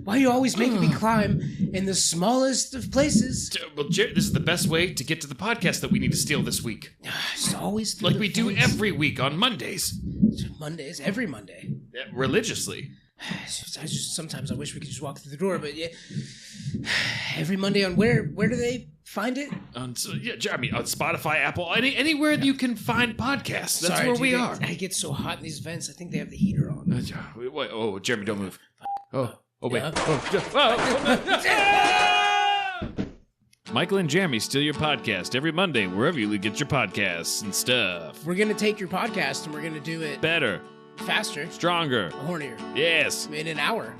Why are you always making me climb in the smallest of places? Well, Jerry, this is the best way to get to the podcast that we need to steal this week. It's always like we do every week on Mondays. Mondays, every Monday. Yeah, religiously. Sometimes I wish we could just walk through the door, but yeah. Every Monday on where do they find it? On Spotify, Apple, anywhere you can find podcasts. That's where we are. I get so hot in these vents. I think they have the heater on. Oh, Jeremy, don't move. Oh, wait. Yeah. Michael and Jeremy Steal Your Podcast every Monday, wherever you get your podcasts and stuff. We're going to take your podcast and we're going to do it better, faster, stronger, hornier. Yes. In an hour.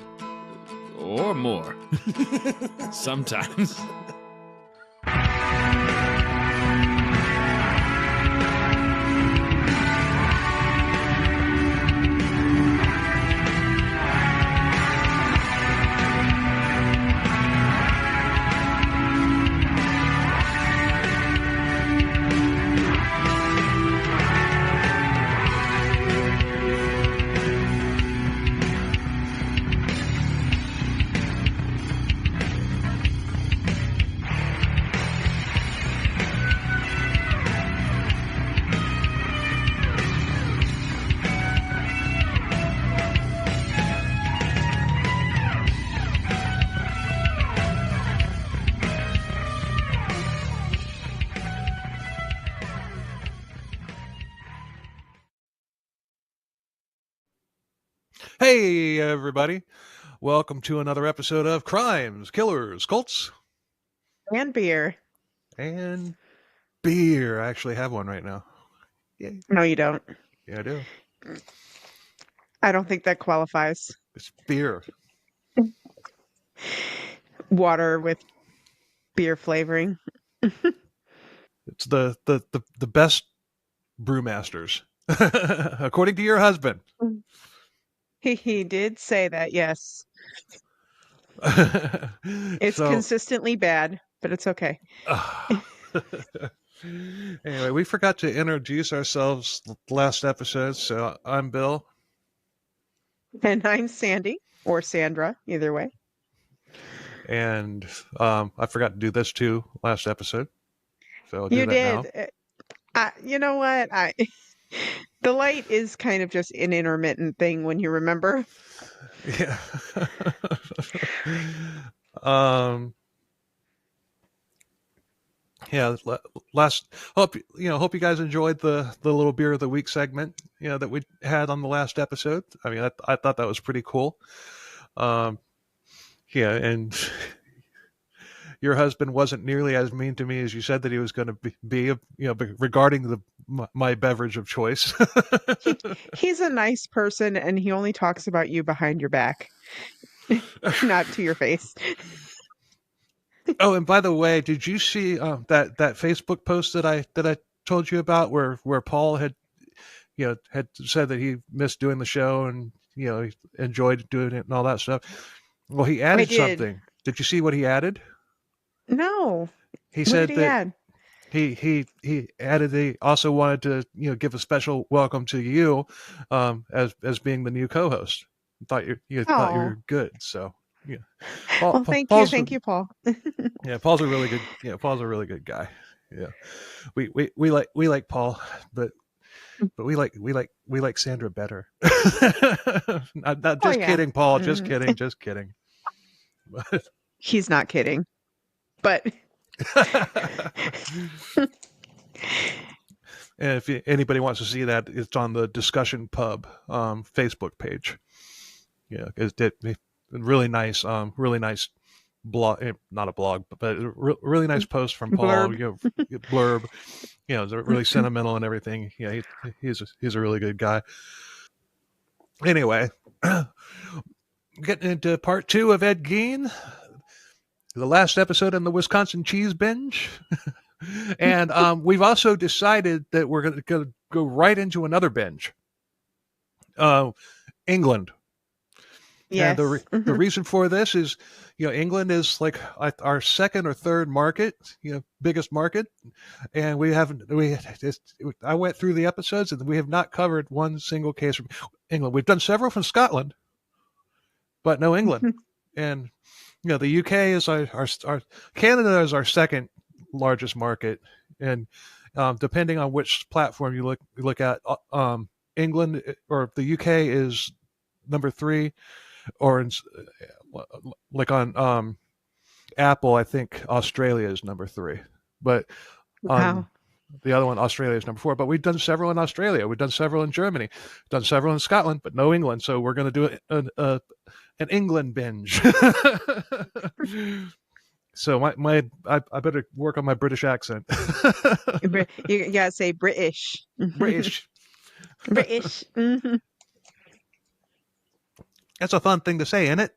Or more. Sometimes. Hey, everybody. Welcome to another episode of Crimes, Killers, Cults. And beer. And beer. I actually have one right now. Yay. No, you don't. Yeah, I do. I don't think that qualifies. It's beer. Water with beer flavoring. It's the best brewmasters, according to your husband. He did say that, yes. It's consistently bad, but it's okay. Anyway, we forgot to introduce ourselves last episode, so I'm Bill. And I'm Sandy, or Sandra, either way. And I forgot to do this too last episode. So I'll do that now. You know what? The light is kind of just an intermittent thing when you remember. Yeah. Yeah. Hope you guys enjoyed the little beer of the week segment, that we had on the last episode. I mean, I thought that was pretty cool. Yeah, and your husband wasn't nearly as mean to me as you said that he was going to be, regarding my beverage of choice. He's a nice person, and he only talks about you behind your back, not to your face. Oh, and by the way, did you see that Facebook post that I told you about, where Paul had said that he missed doing the show and he enjoyed doing it and all that stuff? Well, he added something. Did you see what he added? No. He said that he added he also wanted to give a special welcome to you as being the new co-host. Thought you thought you were good, so yeah. Well, thank you, Paul. Yeah, Paul's a really good. Yeah, Paul's a really good guy. Yeah, we like Paul, but we like Sandra better. Not just kidding, Paul. Just kidding. But he's not kidding. But and if anybody wants to see that, it's on the Discussion Pub Facebook page. Yeah, it's really nice blog, not a blog, but a really nice post from Paul. Blurb. It's really sentimental and everything. Yeah, he's a really good guy. Anyway, getting into part 2 of Ed Gein. The last episode in the Wisconsin Cheese Binge. And we've also decided that we're going to go right into another binge. England. Yes. And the reason for this is, England is like our second or third market, biggest market. And I went through the episodes and we have not covered one single case from England. We've done several from Scotland, but no England. And the UK is our Canada is our second largest market, and depending on which platform you look at, England or the UK is number 3, or like on Apple, I think Australia is number 3, but on Wow. the other one, Australia is number 4. But we've done several in Australia, we've done several in Germany, we've done several in Scotland, but no England. So we're going to do an England binge. So I better work on my British accent. You gotta say British. British. British. Hmm. That's a fun thing to say, isn't it?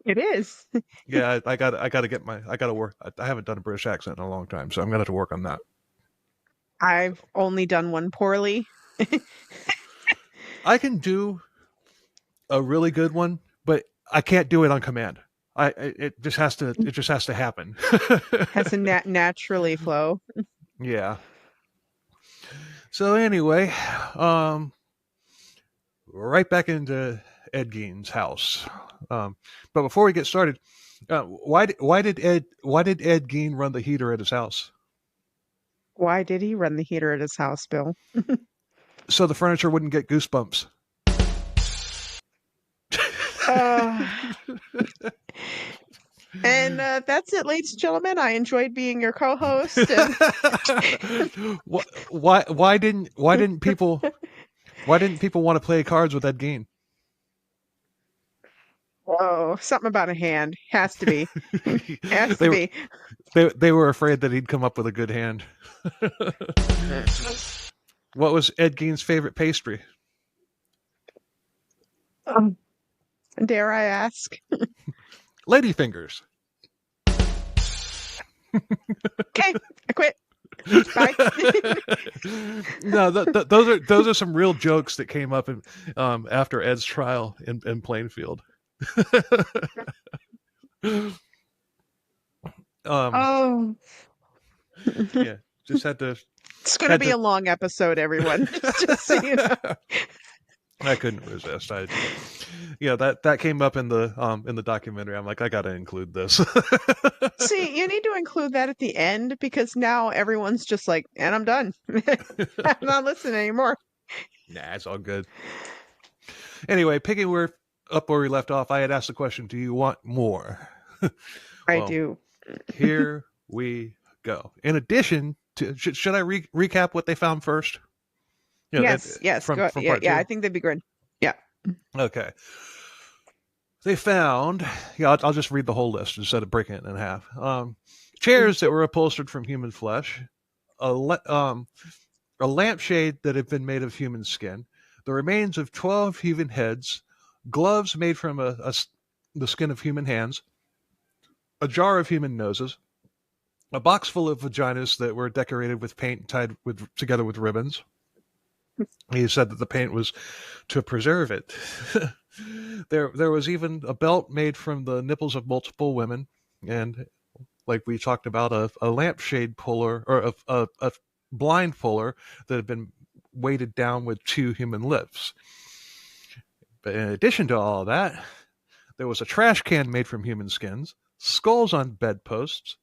It is. Yeah, I got to work. I haven't done a British accent in a long time, so I'm gonna have to work on that. I've only done one poorly. I can do a really good one, but I can't do it on command. It just has to happen. Has to naturally flow. Yeah. So anyway, right back into Ed Gein's house. But before we get started, why did Ed Gein run the heater at his house? Why did he run the heater at his house, Bill? So the furniture wouldn't get goosebumps. And that's it, ladies and gentlemen. I enjoyed being your co-host. And... why didn't people want to play cards with Ed Gein? Oh, something about a hand. Has to be. Has they, to be. They were afraid that he'd come up with a good hand. What was Ed Gein's favorite pastry? Dare I ask? Ladyfingers. Okay, I quit. Bye. No, those are some real jokes that came up after Ed's trial in Plainfield. Oh, yeah, just had to. It's going to be a long episode, everyone. Just so you know. I couldn't resist. That came up in the documentary. I'm like, I got to include this. See, you need to include that at the end, because now everyone's just like, and I'm done. I'm not listening anymore. Nah, it's all good. Anyway, picking up where we left off, I had asked the question, do you want more? I do. Here we go. In addition to, should I recap what they found first? Yes. From yeah, part yeah, two? I think that'd be good. Yeah. Okay. They found, I'll just read the whole list instead of breaking it in half. Chairs that were upholstered from human flesh, a lampshade that had been made of human skin, the remains of 12 human heads, gloves made from the skin of human hands, a jar of human noses, a box full of vaginas that were decorated with paint tied together with ribbons. He said that the paint was to preserve it. There was even a belt made from the nipples of multiple women, and like we talked about, a lampshade puller, or a blind puller that had been weighted down with 2 human lips. But in addition to all of that, there was a trash can made from human skins, skulls on bedposts,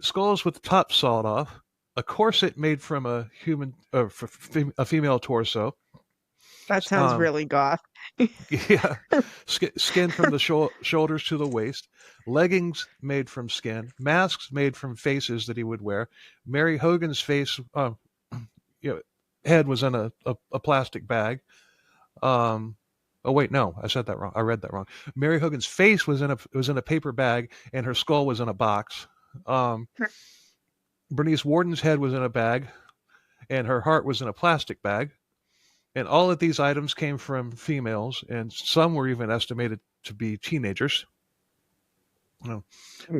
skulls with the top sawed off, a corset made from a female torso. That sounds really goth. Yeah, skin from the shoulders to the waist, leggings made from skin, masks made from faces that he would wear. Mary Hogan's face, head was in a plastic bag. Oh wait, no, I said that wrong. I read that wrong. Mary Hogan's face was in a paper bag, and her skull was in a box. Bernice Warden's head was in a bag, and her heart was in a plastic bag. And all of these items came from females, and some were even estimated to be teenagers.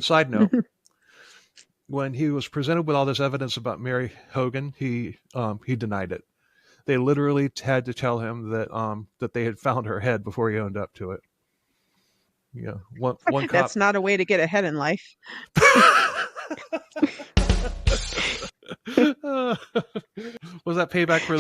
Side note, when he was presented with all this evidence about Mary Hogan, he denied it. They literally had to tell him that they had found her head before he owned up to it. One cop. That's not a way to get ahead in life. Was that payback for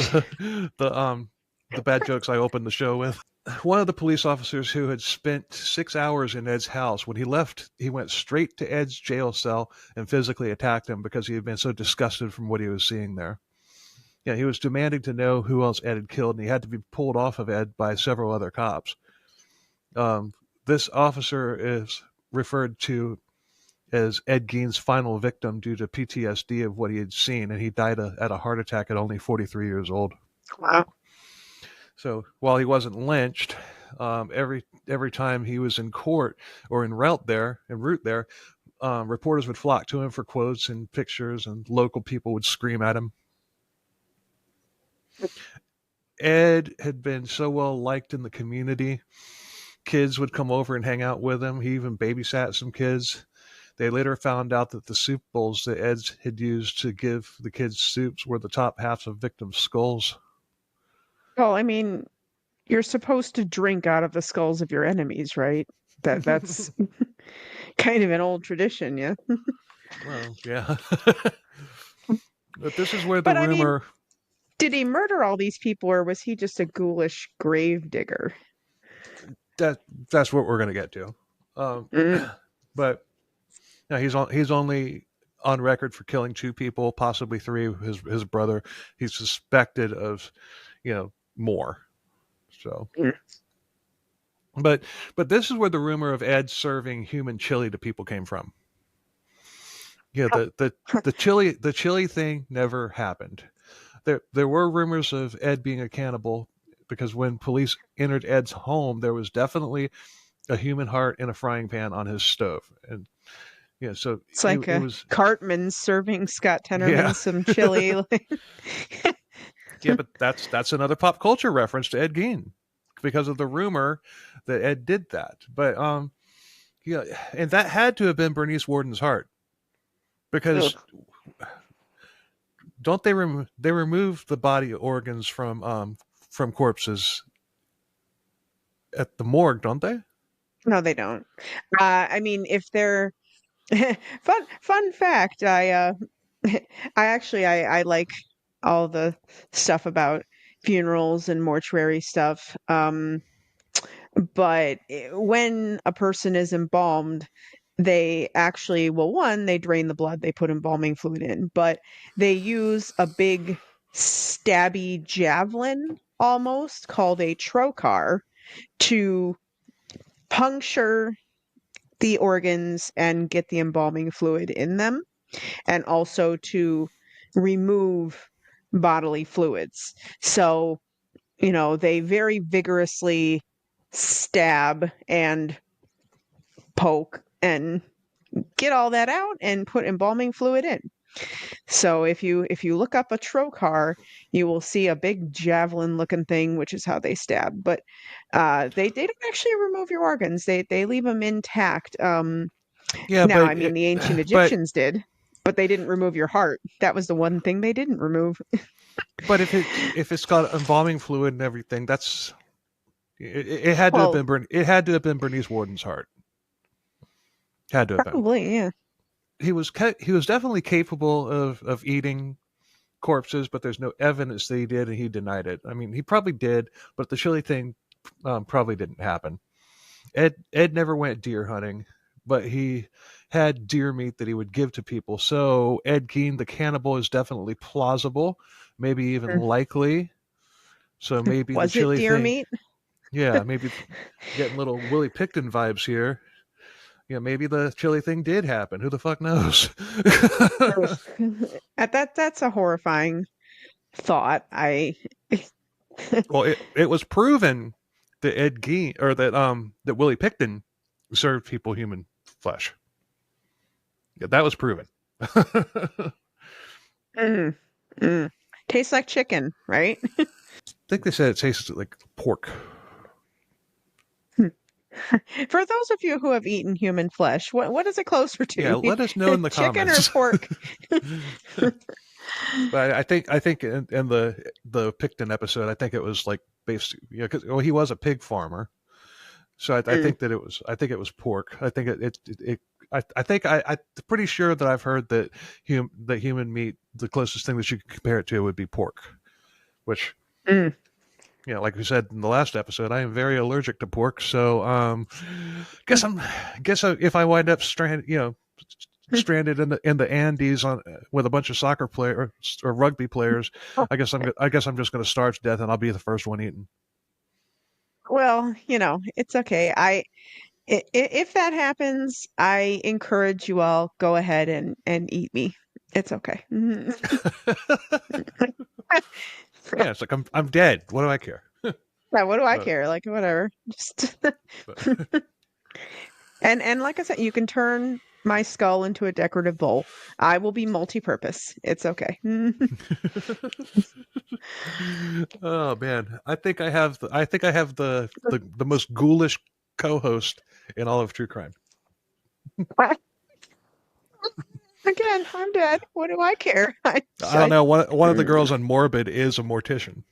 the bad jokes I opened the show with. One of the police officers who had spent 6 hours in Ed's house, when he left, he went straight to Ed's jail cell and physically attacked him because he had been so disgusted from what he was seeing there. Yeah, he was demanding to know who else Ed had killed, and he had to be pulled off of Ed by several other cops. This officer is referred to as Ed Gein's final victim due to PTSD of what he had seen, and he died at a heart attack at only 43 years old. Wow. So while he wasn't lynched, every time he was in court or en route there, reporters would flock to him for quotes and pictures, and local people would scream at him. Ed had been so well liked in the community. Kids would come over and hang out with him. He even babysat some kids. They later found out that the soup bowls that Ed had used to give the kids soups were the top halves of victims' skulls. Well, I mean, you're supposed to drink out of the skulls of your enemies, right? That's kind of an old tradition, yeah. Well, yeah. But this is where the But I mean, rumor... did he murder all these people, or was he just a ghoulish grave digger? That's what we're going to get to. But no, he's only on record for killing 2 people, possibly 3. His brother. He's suspected of, more. So, but this is where the rumor of Ed serving human chili to people came from. Yeah, the chili thing never happened. There were rumors of Ed being a cannibal because when police entered Ed's home, there was definitely a human heart in a frying pan on his stove, and so it's like it was Cartman serving Scott Tenorman some chili. Yeah, but that's another pop culture reference to Ed Gein because of the rumor that Ed did that. But and that had to have been Bernice Warden's heart because don't they remove the body organs from corpses at the morgue, don't they? No, they don't. I mean, if they're fun fact, I like all the stuff about funerals and mortuary stuff. But when a person is embalmed, they actually, well, one, they drain the blood, they put embalming fluid in, but they use a big stabby javelin almost called a trocar to puncture the organs and get the embalming fluid in them, and also to remove bodily fluids. So, they very vigorously stab and poke and get all that out and put embalming fluid in. So if you look up a trocar, you will see a big javelin looking thing, which is how they stab. But they don't actually remove your organs. They leave them intact. Yeah, now, but I mean, the ancient Egyptians did, but they didn't remove your heart. That was the one thing they didn't remove. But if it's got embalming fluid and everything, that's it had to have been Bernice Warden's heart. Had to have been. Probably, yeah. He was definitely capable of eating corpses, but there's no evidence that he did, and he denied it. I mean, he probably did, but the chili thing probably didn't happen. Ed never went deer hunting, but he had deer meat that he would give to people. So Ed Gein, the cannibal, is definitely plausible, maybe even likely. So maybe was the chili it deer thing, meat? Yeah, maybe getting little Willie Picton vibes here. Maybe the chili thing did happen. Who the fuck knows? That's a horrifying thought. Well, it was proven that Ed Gein or that Willie Picton served people human flesh. Yeah, that was proven. Tastes like chicken, right? I think they said it tastes like pork. For those of you who have eaten human flesh, what is it closer to? Yeah, let us know in the comments. Chicken or pork? But I think in the Picton episode, I think it was like basically, because he was a pig farmer, so I think that it was pork. I think I'm pretty sure that I've heard that human meat, the closest thing that you could compare it to would be pork, which like we said in the last episode, I am very allergic to pork. So, if I wind up stranded in the Andes with a bunch of soccer players or rugby players, I guess I'm just going to starve to death, and I'll be the first one eaten. Well, it's okay. If that happens, I encourage you all go ahead and eat me. It's okay. Yeah, it's like I'm dead. What do I care? Yeah, what do I But, care? Like whatever. Just but and like I said, you can turn my skull into a decorative bowl. I will be multi-purpose. It's okay. oh man, I think I have the most ghoulish co-host in all of true crime. Again, I'm dead. What do I care? I don't know. One of the girls on Morbid is a mortician.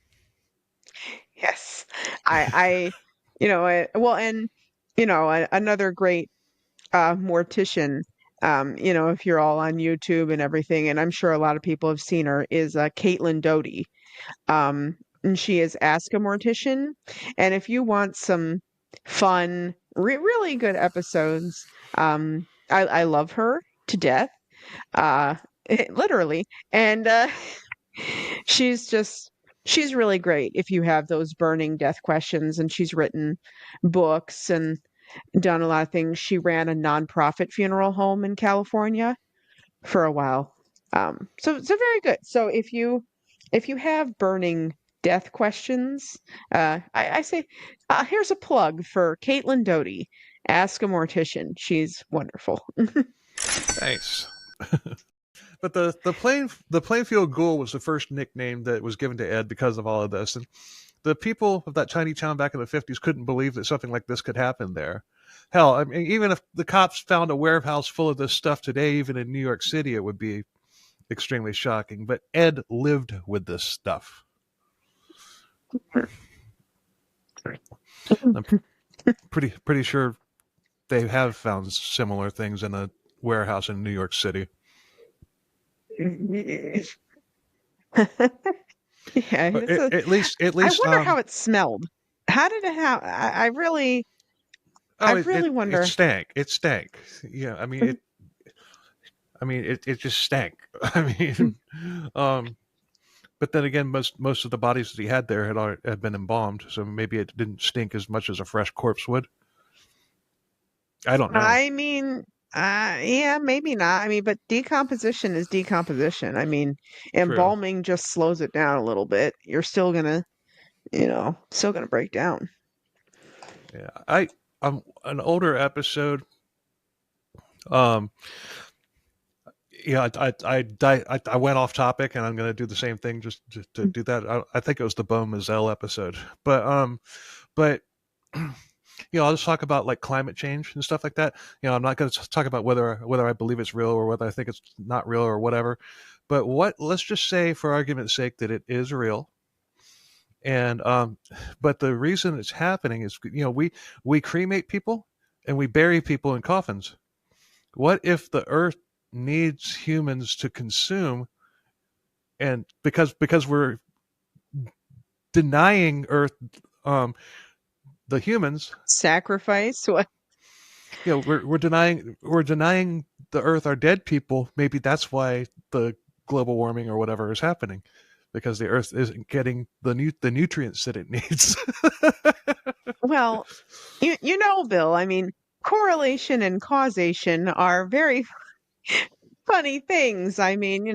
Yes, another great mortician. If you're all on YouTube and everything, and I'm sure a lot of people have seen her, is Caitlin Doty. And she is Ask a Mortician. And if you want some fun, really good episodes, I love her to death, literally. And she's really great if you have those burning death questions. And she's written books and done a lot of things. She ran a nonprofit funeral home in California for a while. So very good. So if you have burning death questions, I say here's a plug for Caitlin Doty. Ask a Mortician. She's wonderful. Nice. But the Plainfield Ghoul was the first nickname that was given to Ed because of all of this, and the people of that tiny town back in the 50s couldn't believe that something like this could happen there. Hell, I mean, even if the cops found a warehouse full of this stuff today, even in New York City, it would be extremely shocking. But Ed lived with this stuff. I'm pretty sure they have found similar things in a warehouse in New York City. Yeah, But at least I wonder how it smelled. How did it have? I really wonder. It stank. It stank. Yeah, I mean it just stank. I mean, but then again, most of the bodies that he had there had been embalmed, so maybe it didn't stink as much as a fresh corpse would. I don't know. I mean, yeah, maybe not. I mean, but decomposition is decomposition. I mean, embalming just slows it down a little bit. You're still gonna, break down. Yeah, an older episode. Yeah, I went off topic, and I'm going to do the same thing just to do that. I think it was the Bone Mazel episode, but I'll just talk about like climate change and stuff like that. I'm not going to talk about whether I believe it's real or whether I think it's not real or whatever. But let's just say, for argument's sake, that it is real. And but the reason it's happening is, we cremate people and we bury people in coffins. What if the Earth needs humans to consume, and because we're denying Earth, the humans sacrifice what? We're denying the Earth our dead people. Maybe that's why the global warming or whatever is happening, because the Earth isn't getting the nutrients that it needs. Well, Bill, I mean, correlation and causation are very funny things. I mean,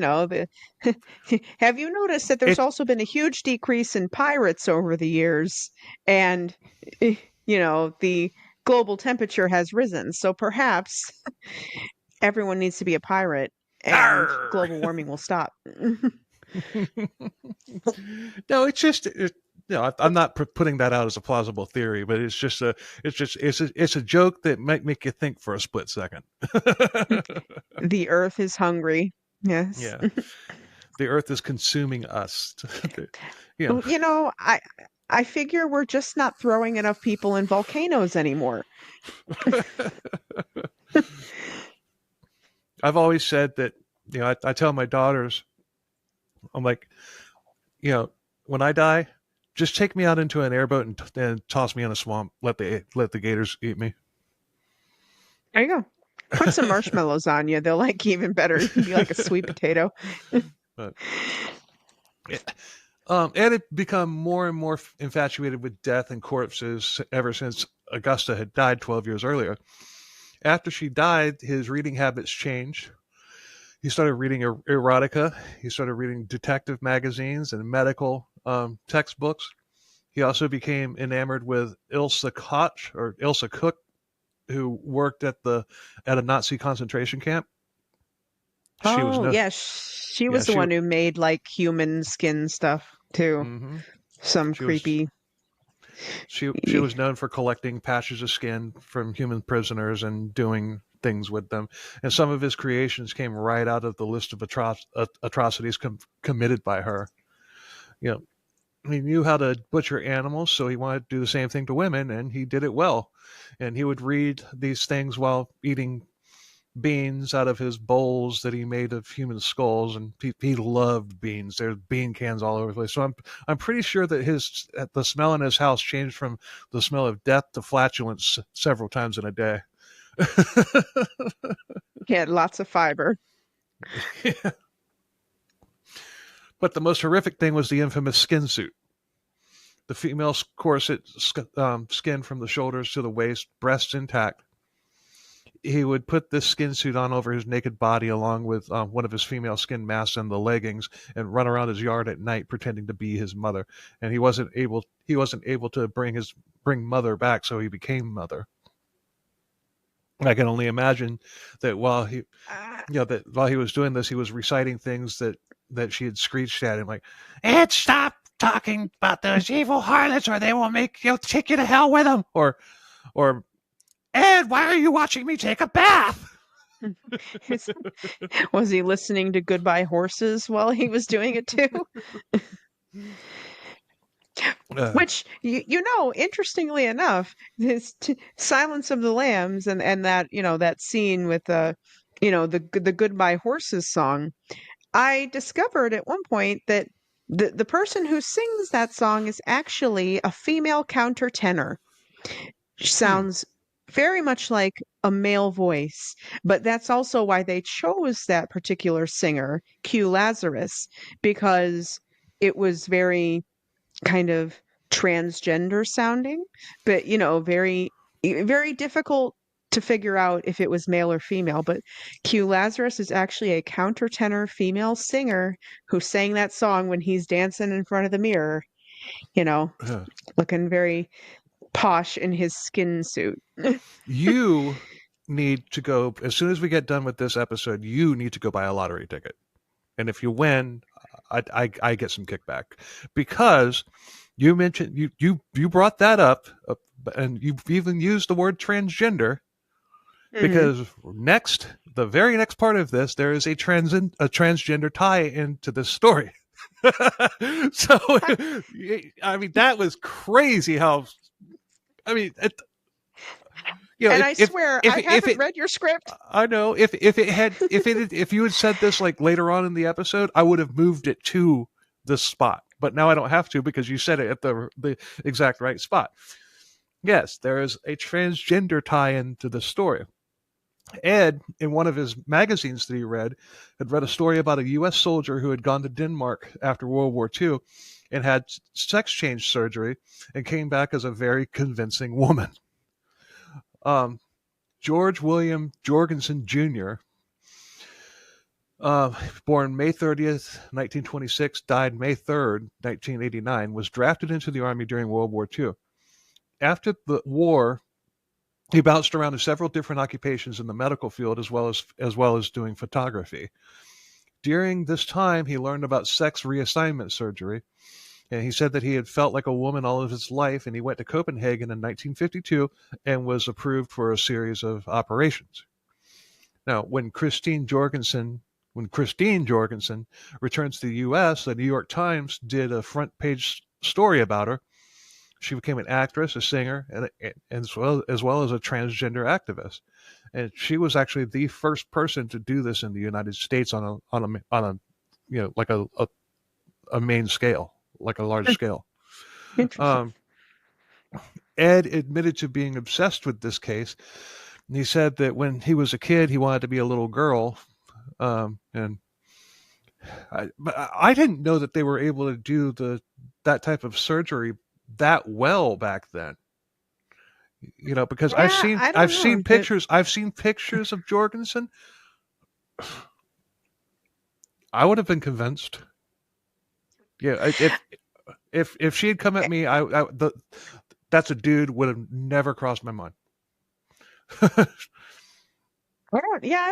have you noticed that there's also been a huge decrease in pirates over the years, and the global temperature has risen, so perhaps everyone needs to be a pirate and global warming will stop. No, it's just I'm not putting that out as a plausible theory, but it's a joke that might make you think for a split second. The Earth is hungry. Yes. Yeah. The Earth is consuming us. I figure we're just not throwing enough people in volcanoes anymore. I've always said that, I tell my daughters, I'm like, when I die, just take me out into an airboat and toss me in a swamp. Let the gators eat me. There you go. Put some marshmallows on you. They'll like you even better. You can be like a sweet potato. But Ed had become more and more infatuated with death and corpses ever since Augusta had died 12 years earlier. After she died, his reading habits changed. He started reading erotica. He started reading detective magazines and medical textbooks. He also became enamored with Ilsa Cook, who worked at a Nazi concentration camp. She was the one who made like human skin stuff too. Mm-hmm. Some creepy. She was known for collecting patches of skin from human prisoners and doing things with them. And some of his creations came right out of the list of atrocities committed by her. You know, he knew how to butcher animals, so he wanted to do the same thing to women, and he did it well. And he would read these things while eating beans out of his bowls that he made of human skulls, and he loved beans. There's bean cans all over the place. So I'm pretty sure that the smell in his house changed from the smell of death to flatulence several times in a day. He had lots of fiber. Yeah. But the most horrific thing was the infamous skin suit. The female's corset, skin from the shoulders to the waist, breasts intact. He would put this skin suit on over his naked body along with one of his female skin masks and the leggings, and run around his yard at night pretending to be his mother. And he wasn't able to bring mother back, so he became mother. I can only imagine that while he was doing this, he was reciting things that she had screeched at him, like, "Ed, stop talking about those evil harlots, or they will take you to hell with them," or "Ed, why are you watching me take a bath?" Was he listening to Goodbye Horses while he was doing it too? Which, interestingly enough, this Silence of the Lambs and that, that scene with the Goodbye Horses song, I discovered at one point that the person who sings that song is actually a female countertenor. She sounds very much like a male voice, but that's also why they chose that particular singer, Q Lazarus, because it was very kind of transgender sounding, but very, very difficult to figure out if it was male or female. But Q Lazarus is actually a countertenor female singer who sang that song when he's dancing in front of the mirror, looking very posh in his skin suit. You need to go, as soon as we get done with this episode, you need to go buy a lottery ticket. And if you win, I get some kickback, because you mentioned you brought that up, and you've even used the word transgender, because the very next part of this, there is a transgender tie into this story. So, I mean, that was crazy how, I mean, I swear I haven't read your script. I know if you had said this like later on in the episode, I would have moved it to this spot. But now I don't have to, because you said it at the exact right spot. Yes, there is a transgender tie-in to the story. Ed, in one of his magazines that he read, had read a story about a U.S. soldier who had gone to Denmark after World War II and had sex change surgery and came back as a very convincing woman. George William Jorgensen Jr., born May 30th, 1926, died May 3rd, 1989, was drafted into the Army during World War II. After the war, he bounced around in several different occupations in the medical field, as well as doing photography. During this time, he learned about sex reassignment surgery, and he said that he had felt like a woman all of his life, and he went to Copenhagen in 1952 and was approved for a series of operations. Now, when Christine Jorgensen returned to the U.S., the New York Times did a front-page story about her. She became an actress, a singer, and as well as a transgender activist. And she was actually the first person to do this in the United States on a like a main scale, like a large scale. Interesting. Um, Ed admitted to being obsessed with this case. And he said that when he was a kid, he wanted to be a little girl. And but I didn't know that they were able to do that type of surgery that well back then. Because Yeah, I don't know. I've seen pictures of Jorgensen. I would have been convinced. Yeah, if she had come at me, that's a dude would have never crossed my mind. I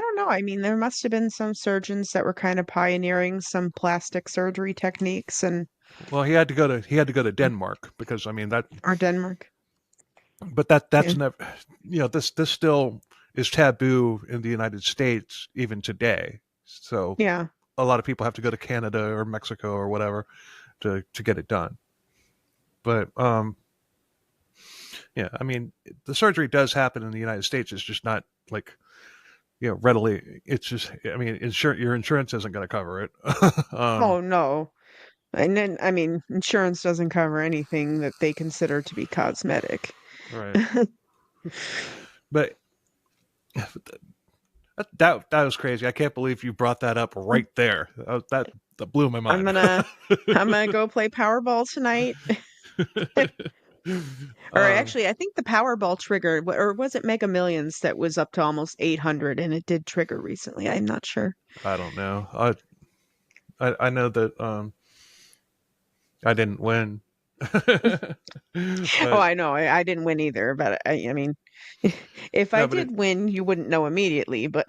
don't know. I mean, there must have been some surgeons that were kind of pioneering some plastic surgery techniques Well, he had to go to Denmark because I mean that, or Denmark. but that's Yeah. never, this still is taboo in the United States even today. So Yeah. a lot of people have to go to Canada or Mexico or whatever to get it done. But yeah, I mean, the surgery does happen in the United States. It's just not like, readily. It's just, I mean, your insurance isn't going to cover it. Oh no. And then, I mean, insurance doesn't cover anything that they consider to be cosmetic. Right. But that was crazy. I can't believe you brought that up right there. That blew my mind. I'm gonna go play Powerball tonight. Or actually, I think the Powerball triggered, or was it Mega Millions that was up to almost 800 and it did trigger recently? I'm not sure. I don't know. I know that I didn't win. Oh, I know. I didn't win either, but I mean, if I did win, you wouldn't know immediately. But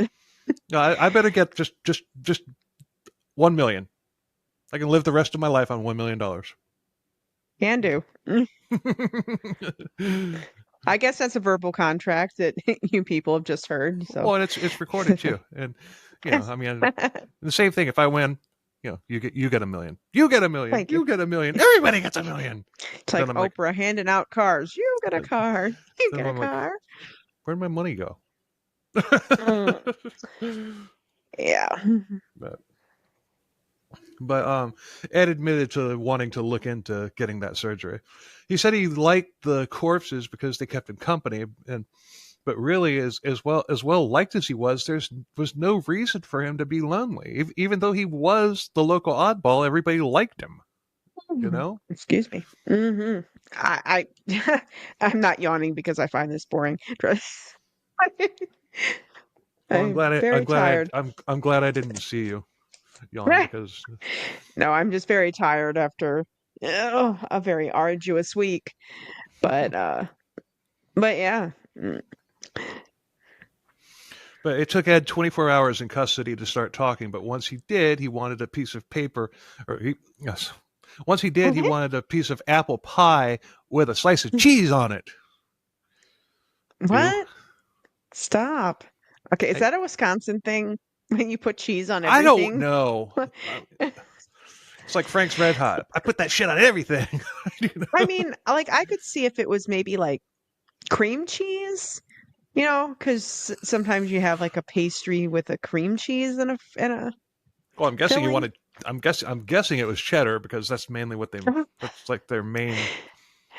no, I better get just 1 million. I can live the rest of my life on $1 million. Can do. I guess that's a verbal contract that you people have just heard. So, well, and it's recorded too, and I mean, the same thing. If I win, you get $1 million. You get $1 million. Thank you. You get $1 million. Everybody gets $1 million. It's like Then Oprah handing out cars. You get a car. You get a car. Where'd my money go? Yeah. But Ed admitted to wanting to look into getting that surgery. He said he liked the corpses because they kept him company, but really, as well liked as he was, there was no reason for him to be lonely. Even though he was the local oddball, everybody liked him. Excuse me. Mm-hmm. I'm not yawning because I find this boring. Well, I'm tired. I'm glad I didn't see you yawn because. No, I'm just very tired after a very arduous week. But yeah. But it took Ed 24 hours in custody to start talking. But once he did, he wanted a piece of paper, Once he did, he wanted a piece of apple pie with a slice of cheese on it. What? Ew. Stop. Okay, is that a Wisconsin thing when you put cheese on everything? I don't know. It's like Frank's Red Hot. I put that shit on everything. I mean, like I could see if it was maybe like cream cheese, because sometimes you have like a pastry with a cream cheese and a. Well, I'm guessing filling? you wanted. I'm guessing it was cheddar because that's mainly what that's like their main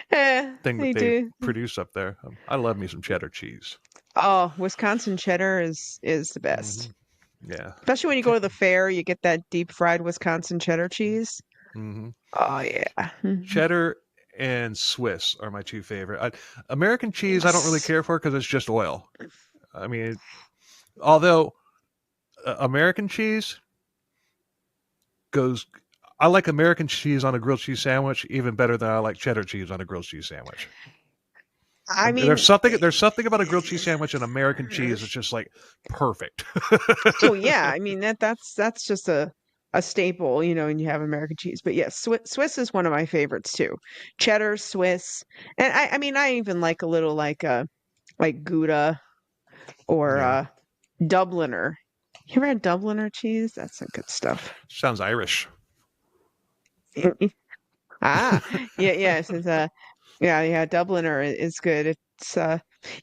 thing that they produce up there. I love me some cheddar cheese. Oh, Wisconsin cheddar is the best. Mm-hmm. Yeah. Especially when you go to the fair, you get that deep fried Wisconsin cheddar cheese. Mm-hmm. Oh yeah. Cheddar and Swiss are my two favorite. American cheese I don't really care for because it's just oil. I mean, although American cheese goes. I like American cheese on a grilled cheese sandwich even better than I like cheddar cheese on a grilled cheese sandwich. I mean, there's something about a grilled cheese sandwich and American cheese that's just like perfect. Oh yeah, I mean that's just a staple, when you have American cheese. But yes, Swiss is one of my favorites too. Cheddar, Swiss, and I mean I even like a little like Gouda or Dubliner. You ever had Dubliner cheese? That's some good stuff. Sounds Irish. Yes, it's yeah, Dubliner is good. It's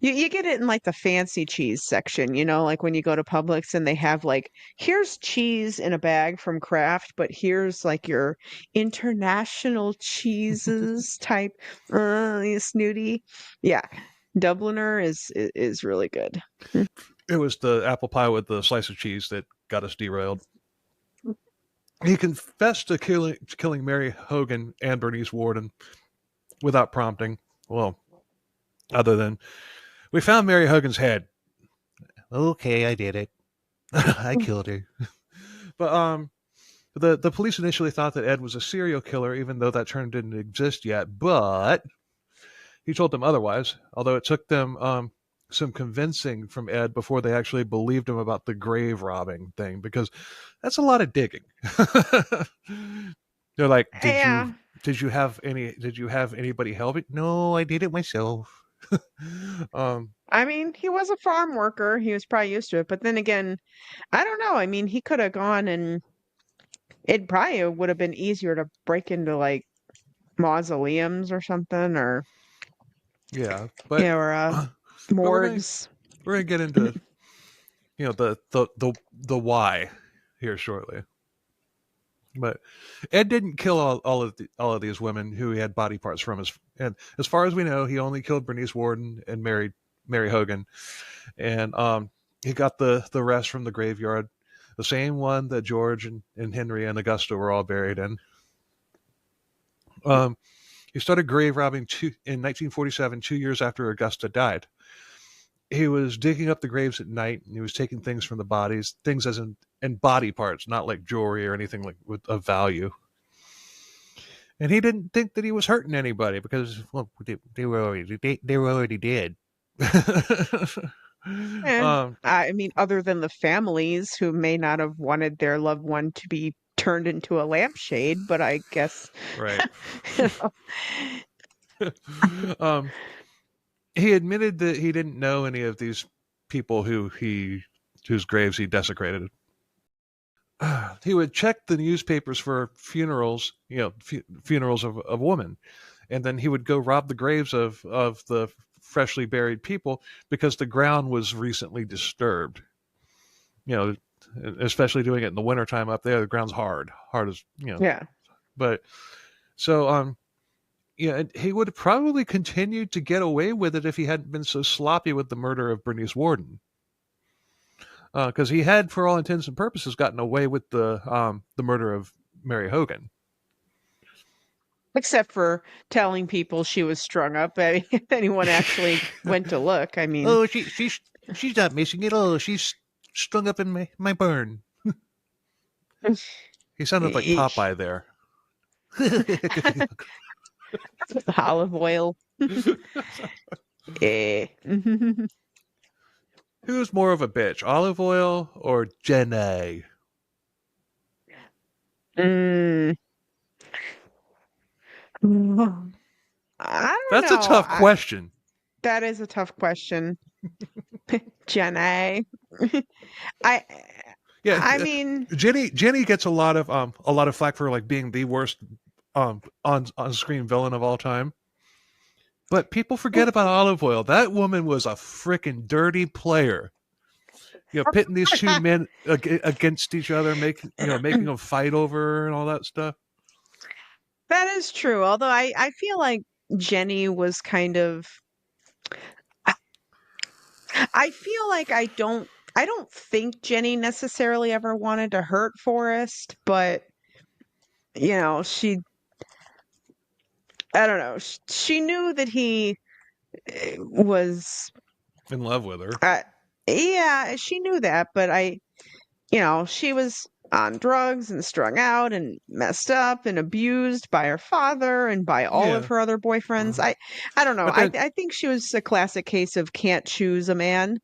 You get it in like the fancy cheese section, like when you go to Publix and they have like, here's cheese in a bag from Kraft, but here's like your international cheeses type, you snooty. Yeah, Dubliner is really good. It was the apple pie with the slice of cheese that got us derailed. He confessed to killing Mary Hogan and Bernice Worden without prompting. Well, other than, we found Mary Hogan's head. Okay, I did it. I killed her. But the police initially thought that Ed was a serial killer, even though that term didn't exist yet. But he told them otherwise, although it took them some convincing from Ed before they actually believed him about the grave robbing thing, because that's a lot of digging. They're like, Yeah. did you have anybody help it? No, I did it myself. I mean, he was a farm worker. He was probably used to it. But then again, I don't know. I mean, he could have gone and it probably would have been easier to break into like mausoleums or something, or yeah, but or but morgues. we're gonna get into the why here shortly. But Ed didn't kill all of these women who he had body parts from. And as far as we know, he only killed Bernice Worden and Mary Hogan, and he got the rest from the graveyard, the same one that George and Henry and Augusta were all buried in. He started grave robbing in 1947, 2 years after Augusta died. He was digging up the graves at night, and he was taking things from the bodies, things as in body parts, not like jewelry or anything like of value. And he didn't think that he was hurting anybody because, well, they were already dead. I mean, other than the families who may not have wanted their loved one to be turned into a lampshade, but I guess right. He admitted that he didn't know any of these people whose graves he desecrated. He would check the newspapers for funerals, funerals of women, and then he would go rob the graves of the freshly buried people because the ground was recently disturbed. Especially doing it in the wintertime up there, the ground's hard as Yeah. But so he would have probably continued to get away with it if he hadn't been so sloppy with the murder of Bernice Worden. Because he had, for all intents and purposes, gotten away with the murder of Mary Hogan. Except for telling people she was strung up. I mean, if anyone actually went to look, I mean, oh, she's not missing at all. She's strung up in my barn. He sounded like Popeye there. Olive oil. Who's more of a bitch, Olive Oil or Jenny? I don't know. That's a tough question. That is a tough question. Jenny. I mean, Jenny gets a lot of flack for like being the worst on screen villain of all time. But people forget about Olive Oil. That woman was a freaking dirty player. Pitting these two men against each other, making them fight over her and all that stuff. That is true. Although I feel like Jenny was kind of. I feel like I don't think Jenny necessarily ever wanted to hurt Forrest, but I don't know. She knew that he was in love with her. Yeah, she knew that, but she was on drugs and strung out and messed up and abused by her father and by all of her other boyfriends. I don't know. I think she was a classic case of can't choose a man.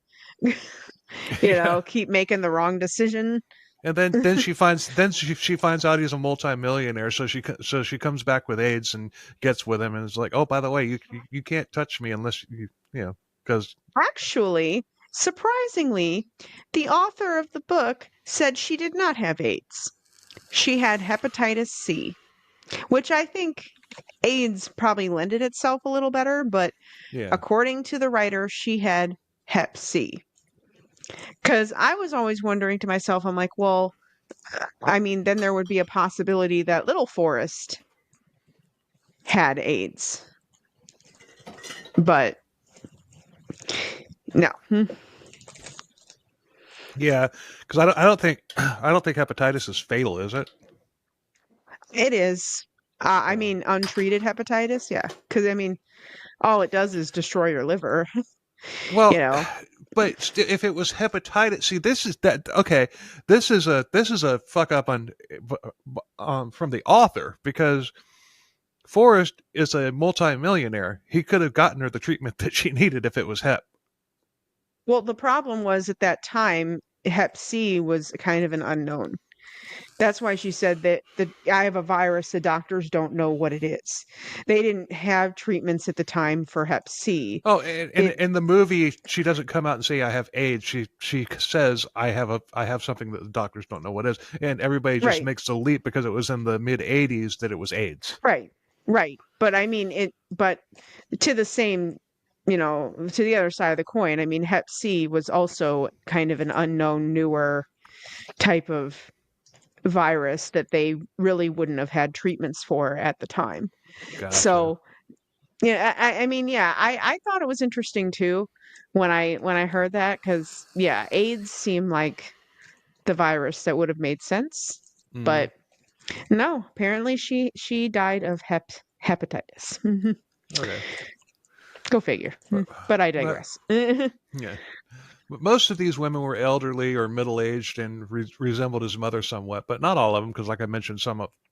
Keep making the wrong decision. And then she finds out he's a multimillionaire, so she comes back with AIDS and gets with him and is like, oh, by the way, you can't touch me unless because actually, surprisingly, the author of the book said she did not have AIDS. She had hepatitis C, which I think AIDS probably lended itself a little better, but Yeah. according to the writer, she had Hep C. Because I was always wondering to myself, I'm like, well, I mean, then there would be a possibility that Little Forrest had AIDS. But no. Yeah, because I don't think hepatitis is fatal, is it? It is. I Yeah. mean, untreated hepatitis, yeah. Because, I mean, all it does is destroy your liver, Well, you know. but if it was hepatitis, see, this is that. Okay, this is a fuck up on from the author, because Forrest is a multimillionaire. He could have gotten her the treatment that she needed if it was hep. Well, the problem was at that time, Hep C was kind of an unknown. That's why she said that I have a virus, the doctors don't know what it is. They didn't have treatments at the time for Hep C. Oh, and in the movie, she doesn't come out and say I have AIDS. She says I have something that the doctors don't know what is, and everybody just Right. makes the leap because it was in the mid '80s that it was AIDS. Right. Right. But I mean but to the same, to the other side of the coin, I mean Hep C was also kind of an unknown, newer type of virus that they really wouldn't have had treatments for at the time. Gotcha. So, yeah, I mean, yeah, I thought it was interesting too when I heard that, because yeah, AIDS seemed like the virus that would have made sense, Mhm. but no, apparently she died of hepatitis. Okay. Go figure. But I digress. Yeah. But most of these women were elderly or middle-aged and resembled his mother somewhat, but not all of them, because like I mentioned,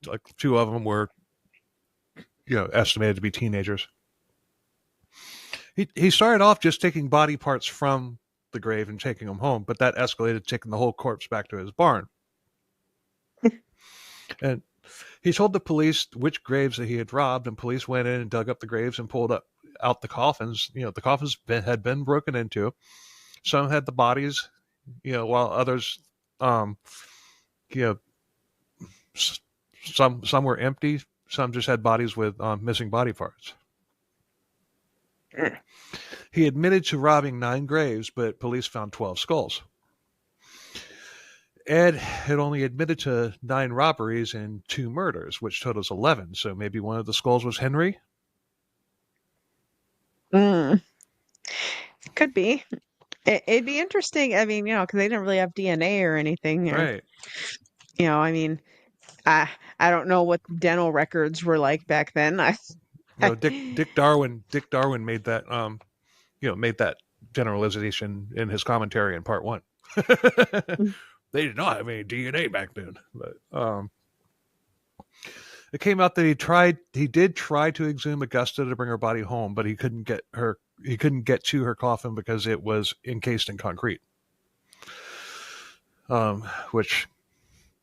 like two of them were, estimated to be teenagers. He started off just taking body parts from the grave and taking them home, but that escalated, taking the whole corpse back to his barn. And he told the police which graves that he had robbed, and police went in and dug up the graves and pulled out the coffins. The coffins had been broken into. Some had the bodies, while others, um, you know, some were empty. Some just had bodies with missing body parts. He admitted to robbing 9 graves, but police found 12 skulls. Ed had only admitted to 9 robberies and 2 murders, which totals 11. So maybe one of the skulls was Henry? Could be. It'd be interesting. I mean, because they didn't really have DNA or anything. Right. I mean, I don't know what dental records were like back then. Dick Darwin made that made that generalization in his commentary in part 1. They did not have any DNA back then, but it came out that he did try to exhume Augusta to bring her body home, but he couldn't get to her coffin because it was encased in concrete, which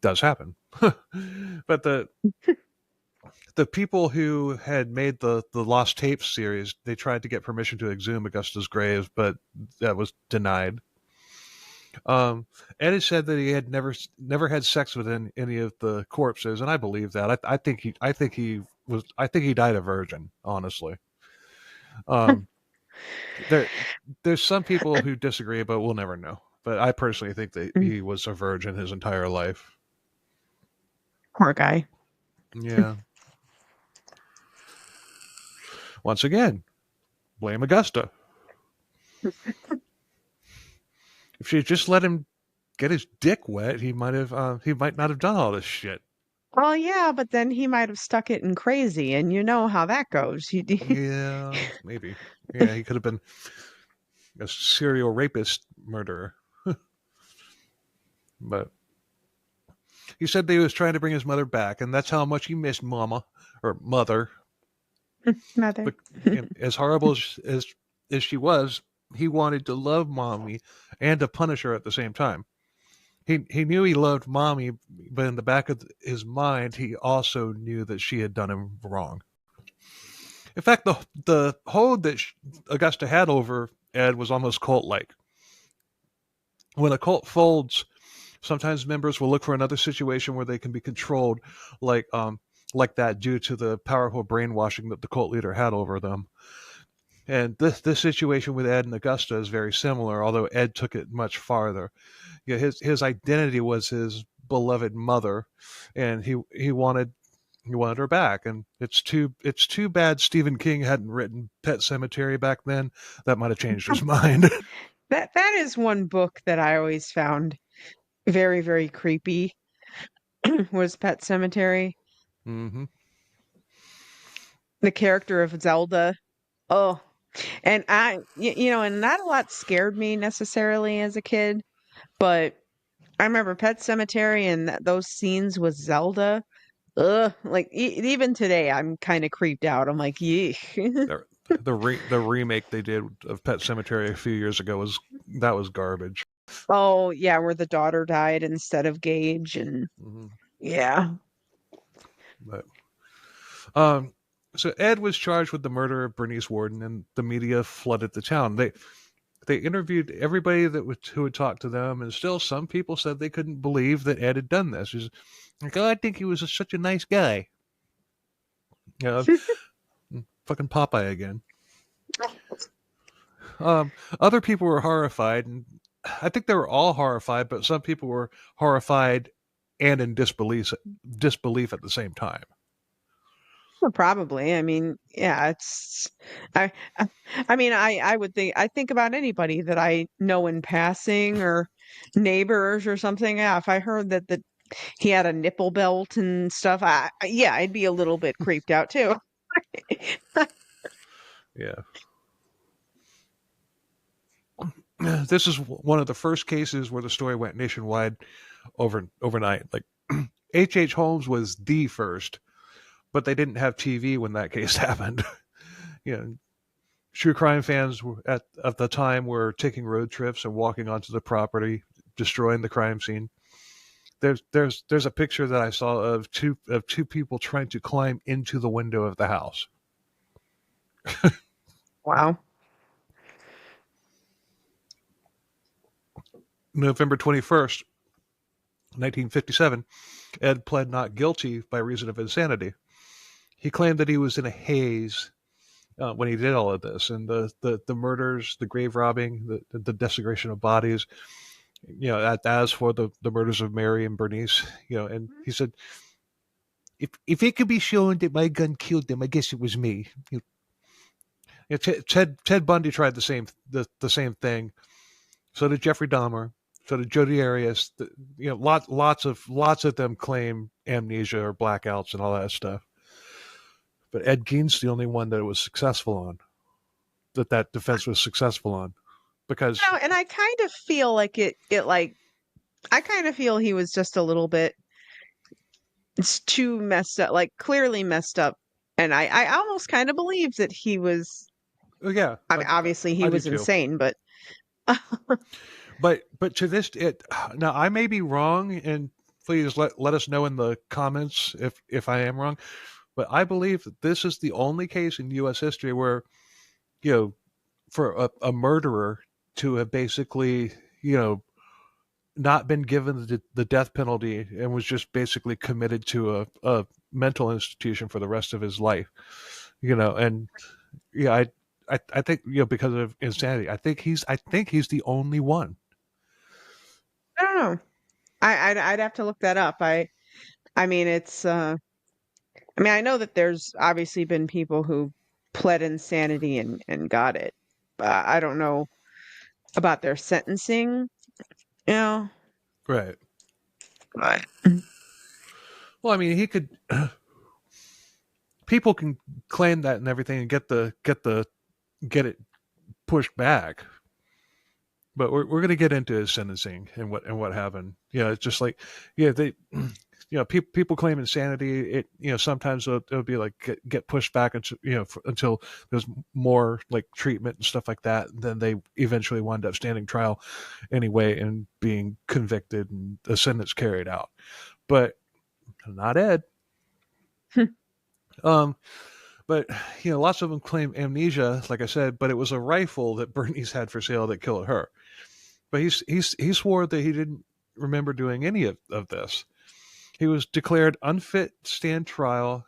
does happen. But the people who had made the Lost Tapes series, they tried to get permission to exhume Augusta's grave, but that was denied. Ed has said that he had never had sex with any of the corpses, and I believe that. I think he died a virgin, honestly. There's some people who disagree, but we'll never know. But I personally think that he was a virgin his entire life. Poor guy. Yeah. Once again, blame Augusta. If she had just let him get his dick wet, he might not have done all this shit. Well, yeah, but then he might have stuck it in crazy, and you know how that goes. Yeah, maybe. Yeah, he could have been a serial rapist murderer. But he said that he was trying to bring his mother back, and that's how much he missed Mama, or Mother. Mother. But, as horrible as she was, he wanted to love Mommy and to punish her at the same time. He knew he loved Mommy, but in the back of his mind, he also knew that she had done him wrong. In fact, the hold that Augusta had over Ed was almost cult-like. When a cult folds, sometimes members will look for another situation where they can be controlled, like like that due to the powerful brainwashing that the cult leader had over them. And this situation with Ed and Augusta is very similar, although Ed took it much farther. Yeah, his identity was his beloved mother, and he wanted her back. And it's too bad Stephen King hadn't written Pet Cemetery back then. That might have changed his mind. That is one book that I always found very, very creepy was Pet Cemetery. Hmm. The character of Zelda. Oh, and and not a lot scared me necessarily as a kid, but I remember Pet Cemetery and those scenes with Zelda. Ugh, like even today, I'm kind of creeped out. I'm like, yeesh. The remake they did of Pet Cemetery a few years ago was garbage. Oh yeah, where the daughter died instead of Gage, and Hmm. yeah. But so Ed was charged with the murder of Bernice Worden, and the media flooded the town. They interviewed everybody who had talked to them, and still some people said they couldn't believe that Ed had done this. He's like, oh, I think he was such a nice guy. You know, fucking Popeye again. Other people were horrified, and I think they were all horrified, but some people were horrified and in disbelief at the same time. Well, probably. I mean, yeah, it's I would think about anybody that I know in passing or neighbors or something. Yeah, if I heard that he had a nipple belt and stuff, yeah, I'd be a little bit creeped out too. Yeah. This is one of the first cases where the story went nationwide overnight. Like H.H. Holmes was the first, but they didn't have TV when that case happened. You know, true crime fans at the time were taking road trips and walking onto the property, destroying the crime scene. There's a picture that I saw of two people trying to climb into the window of the house. Wow. November 21st, 1957, Ed pled not guilty by reason of insanity. He claimed that he was in a haze when he did all of this, and the murders, the grave robbing, the desecration of bodies. You know, as for the murders of Mary and Bernice, you know, and he said, if it could be shown that my gun killed them, I guess it was me. You know, Ted Bundy tried the same thing. So did Jeffrey Dahmer. So did Jodi Arias. You know, lots of them claim amnesia or blackouts and all that stuff. But Ed Gein's the only one that it was successful on. That defense was successful on, because And I kind of feel like I kind of feel he was just a little bit. It's too messed up, like clearly messed up, and I almost kind of believe that he was. yeah, I mean, obviously he I do was too. insane, but But to this, now I may be wrong, and please let us know in the comments if I am wrong. But I believe that this is the only case in U.S. history where, you know, for a murderer to have basically, you know, not been given the death penalty and was just basically committed to a mental institution for the rest of his life, you know. And yeah, I think, you know, because of insanity, I think he's the only one. I don't know. I'd have to look that up. I mean it's I mean I know that there's obviously been people who pled insanity and got it. But I don't know about their sentencing, you know. Right. But Well, I mean, he could. People can claim that and everything and get it pushed back. But we're going to get into his sentencing and what happened. You know, it's just like, yeah, they, you know, people claim insanity. It, you know, sometimes it'll be like get pushed back until, you know, until there's more like treatment and stuff like that. And then they eventually wind up standing trial anyway and being convicted and the sentence carried out. But not Ed. But you know, lots of them claim amnesia, like I said. But it was a rifle that Bernice had for sale that killed her. But he swore that he didn't remember doing any of this. He was declared unfit to stand trial,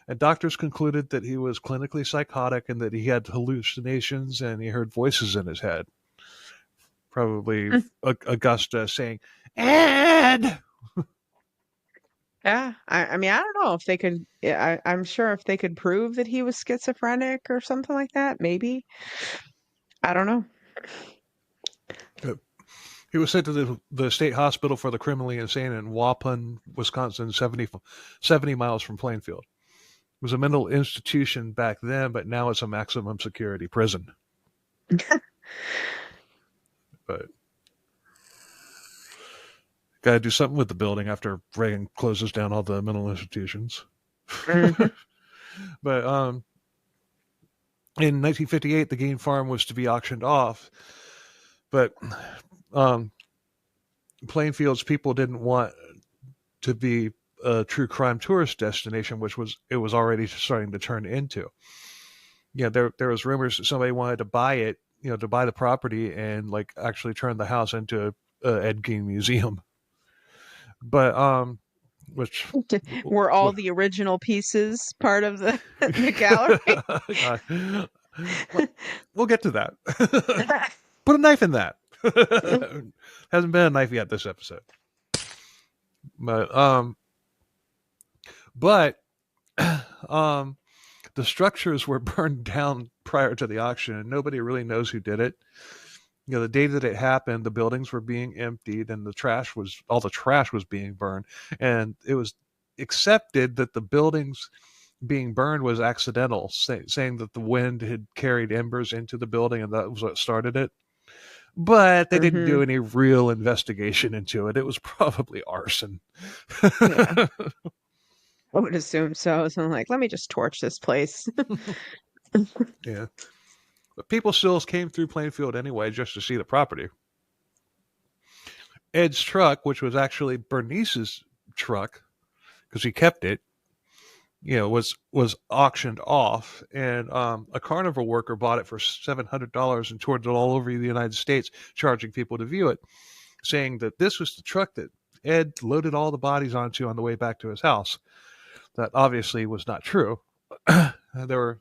and doctors concluded that he was clinically psychotic and that he had hallucinations and he heard voices in his head. Probably Augusta saying, "Ed!" Yeah, I mean, I don't know if they could. Yeah, I'm sure if they could prove that he was schizophrenic or something like that, maybe. I don't know. He was sent to the state hospital for the criminally insane in Waupun, Wisconsin, 70 miles from Plainfield. It was a mental institution back then, but now it's a maximum security prison. But got to do something with the building after Reagan closes down all the mental institutions. Mhm. But in 1958, the Gein farm was to be auctioned off, but Plainfield's people didn't want to be a true crime tourist destination, which it was already starting to turn into. Yeah, there was rumors that somebody wanted to buy it, to buy the property and like actually turn the house into a Ed Gein museum. But which Were all the original pieces part of the gallery? we'll get to that. Put a knife in that. Hasn't been a knife yet this episode. But the structures were burned down prior to the auction, and nobody really knows who did it. The day that it happened, the buildings were being emptied, and all the trash was being burned, and it was accepted that the buildings being burned was accidental, saying that the wind had carried embers into the building, and that was what started it. But they didn't do any real investigation into it. It was probably arson. Yeah. I would assume so. So I'm like, let me just torch this place. Yeah. But people still came through Plainfield anyway just to see the property. Ed's truck, which was actually Bernice's truck, because he kept it, was auctioned off, and a carnival worker bought it for $700 and toured it all over the United States, charging people to view it, saying that this was the truck that Ed loaded all the bodies onto on the way back to his house. That obviously was not true. There were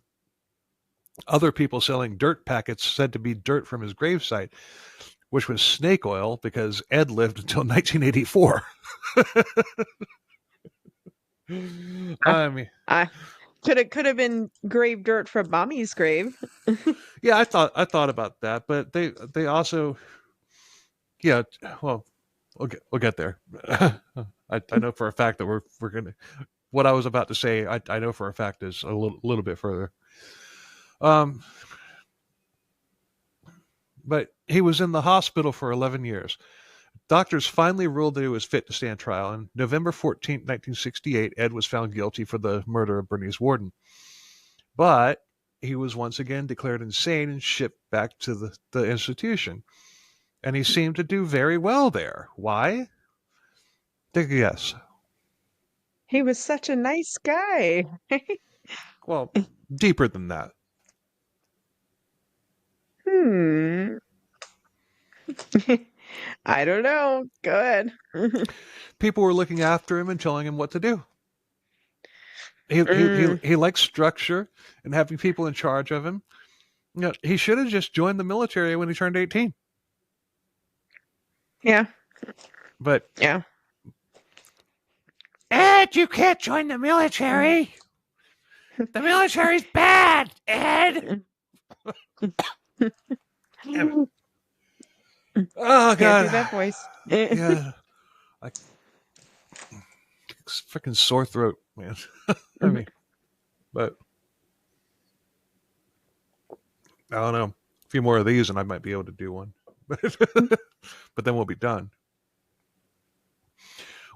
other people selling dirt packets said to be dirt from his gravesite, which was snake oil because Ed lived until 1984. I mean, could have been grave dirt from Mommy's grave. yeah, I thought about that, but they also, yeah, well, we'll get there. I know for a fact that we're gonna. What I was about to say, I know for a fact is a little bit further. But he was in the hospital for 11 years. Doctors finally ruled that he was fit to stand trial. On November 14, 1968, Ed was found guilty for the murder of Bernice Warden. But he was once again declared insane and shipped back to the institution. And he seemed to do very well there. Why? Take a guess. He was such a nice guy. Well, deeper than that. I don't know. Go ahead. People were looking after him and telling him what to do. He liked structure and having people in charge of him. He should have just joined the military when he turned 18. Yeah. But yeah. Ed, you can't join the military. The military's bad, Ed. Oh God! Can't do that voice. Yeah, freaking sore throat, man. I mean, but I don't know. A few more of these, and I might be able to do one. But then we'll be done.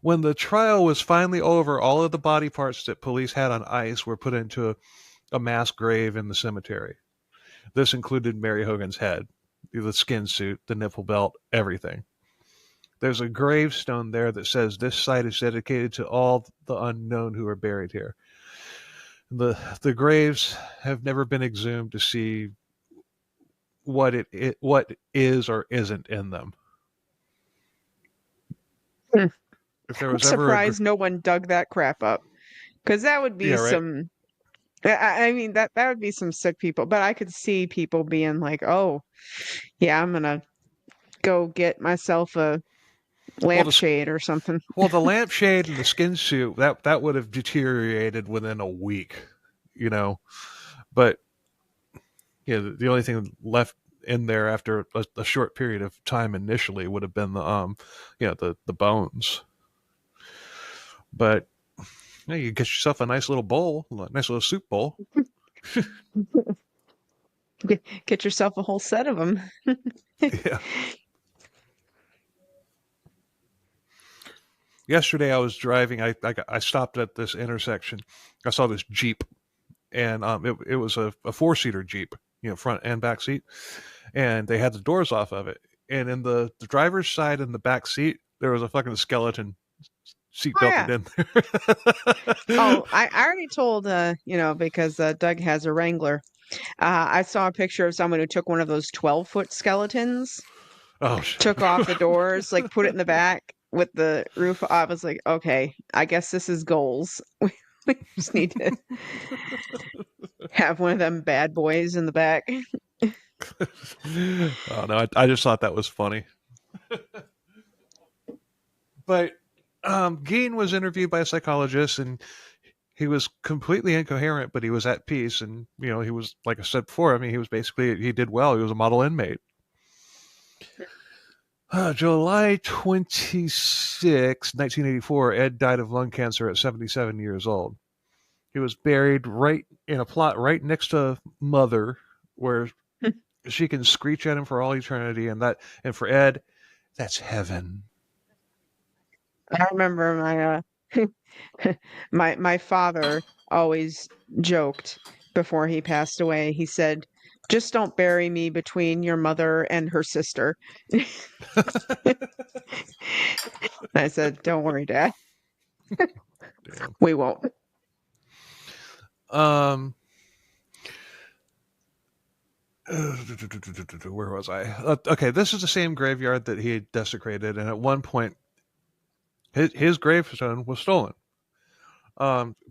When the trial was finally over, all of the body parts that police had on ice were put into a mass grave in the cemetery. This included Mary Hogan's head, the skin suit, the nipple belt, everything. There's a gravestone there that says this site is dedicated to all the unknown who are buried here. The graves have never been exhumed to see what is or isn't in them. if there I'm was ever surprised no one dug that crap up, because that would be yeah, right. some. I mean, that would be some sick people. But I could see people being like, "Oh, yeah, I'm gonna go get myself a Well, the lampshade or something." the lampshade and the skin suit that would have deteriorated within a week, you know. But yeah, the only thing left in there after a short period of time initially would have been the bones. But yeah, you get yourself a nice little bowl, a nice little soup bowl. Get yourself a whole set of them. Yeah. Yesterday I was driving. I stopped at this intersection. I saw this Jeep, and it was a 4-seater Jeep, front and back seat, and they had the doors off of it. And in the driver's side and the back seat, there was a fucking skeleton seat Oh yeah. belted in there. Oh, I already told because Doug has a Wrangler. I saw a picture of someone who took one of those 12-foot skeletons, Oh, took off the doors, like put it in the back with the roof. I was like, okay, I guess this is goals. We just need to have one of them bad boys in the back. oh no, I just thought that was funny. But Gein was interviewed by a psychologist, and he was completely incoherent, but he was at peace. And he was, like I said before, I mean, he did well. He was a model inmate. July 26, 1984, Ed died of lung cancer at 77 years old. He was buried right in a plot right next to Mother, where she can screech at him for all eternity, and for Ed, that's heaven. I remember my father always joked before he passed away. He said, "Just don't bury me between your mother and her sister." I said, "Don't worry, Dad. Damn. We won't." Where was I? Okay, this is the same graveyard that he had desecrated, and at one point, his gravestone was stolen.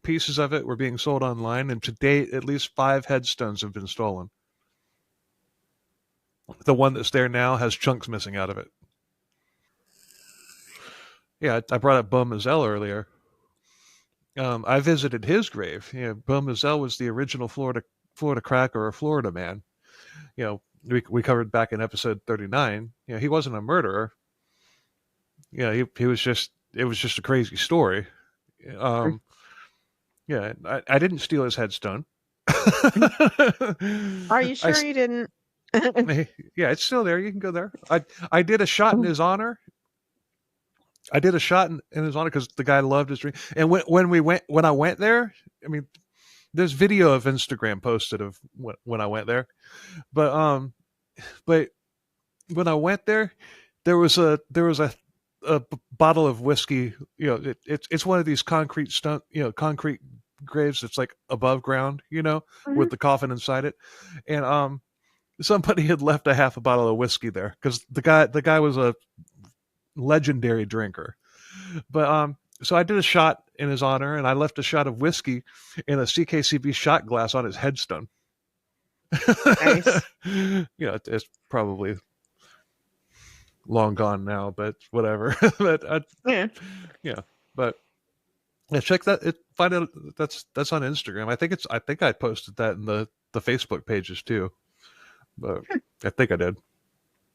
Pieces of it were being sold online, and to date, at least 5 headstones have been stolen. The one that's there now has chunks missing out of it. Yeah, I brought up Bum Mazel earlier. I visited his grave. Bum Mazel was the original Florida cracker or Florida man. We covered back in episode 39. He wasn't a murderer. He was just, it was just a crazy story. I didn't steal his headstone. Are you sure you didn't? Yeah, it's still there. You can go there. I did a shot in his honor. I did a shot in his honor because the guy loved his drink. And when I went there, I mean, there's video of Instagram posted of when I went there, but when I went there, there was a bottle of whiskey. It's one of these concrete graves that's like above ground, with the coffin inside it, and somebody had left a half a bottle of whiskey there because the guy was a legendary drinker. But so I did a shot in his honor, and I left a shot of whiskey in a CKCB shot glass on his headstone. Nice. It's probably long gone now, but whatever. But Yeah. But yeah, check that. Find out that's on Instagram. I think I posted that in the Facebook pages too. But I think I did.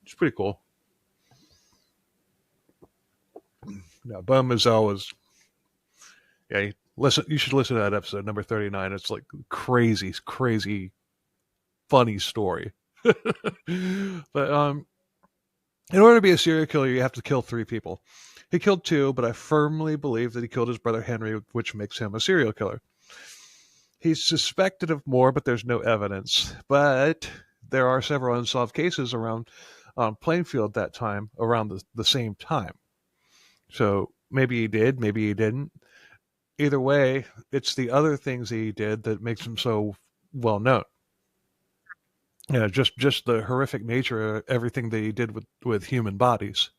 It's pretty cool. Yeah, Bum Mazel was. Yeah, you should listen to that episode number 39. It's like crazy, funny story. But in order to be a serial killer, you have to kill 3 people. He killed 2, but I firmly believe that he killed his brother Henry, which makes him a serial killer. He's suspected of more, but there's no evidence. But there are several unsolved cases around Plainfield that time, around the same time. So maybe he did, maybe he didn't. Either way, it's the other things he did that makes him so well known. Just the horrific nature of everything that he did with human bodies.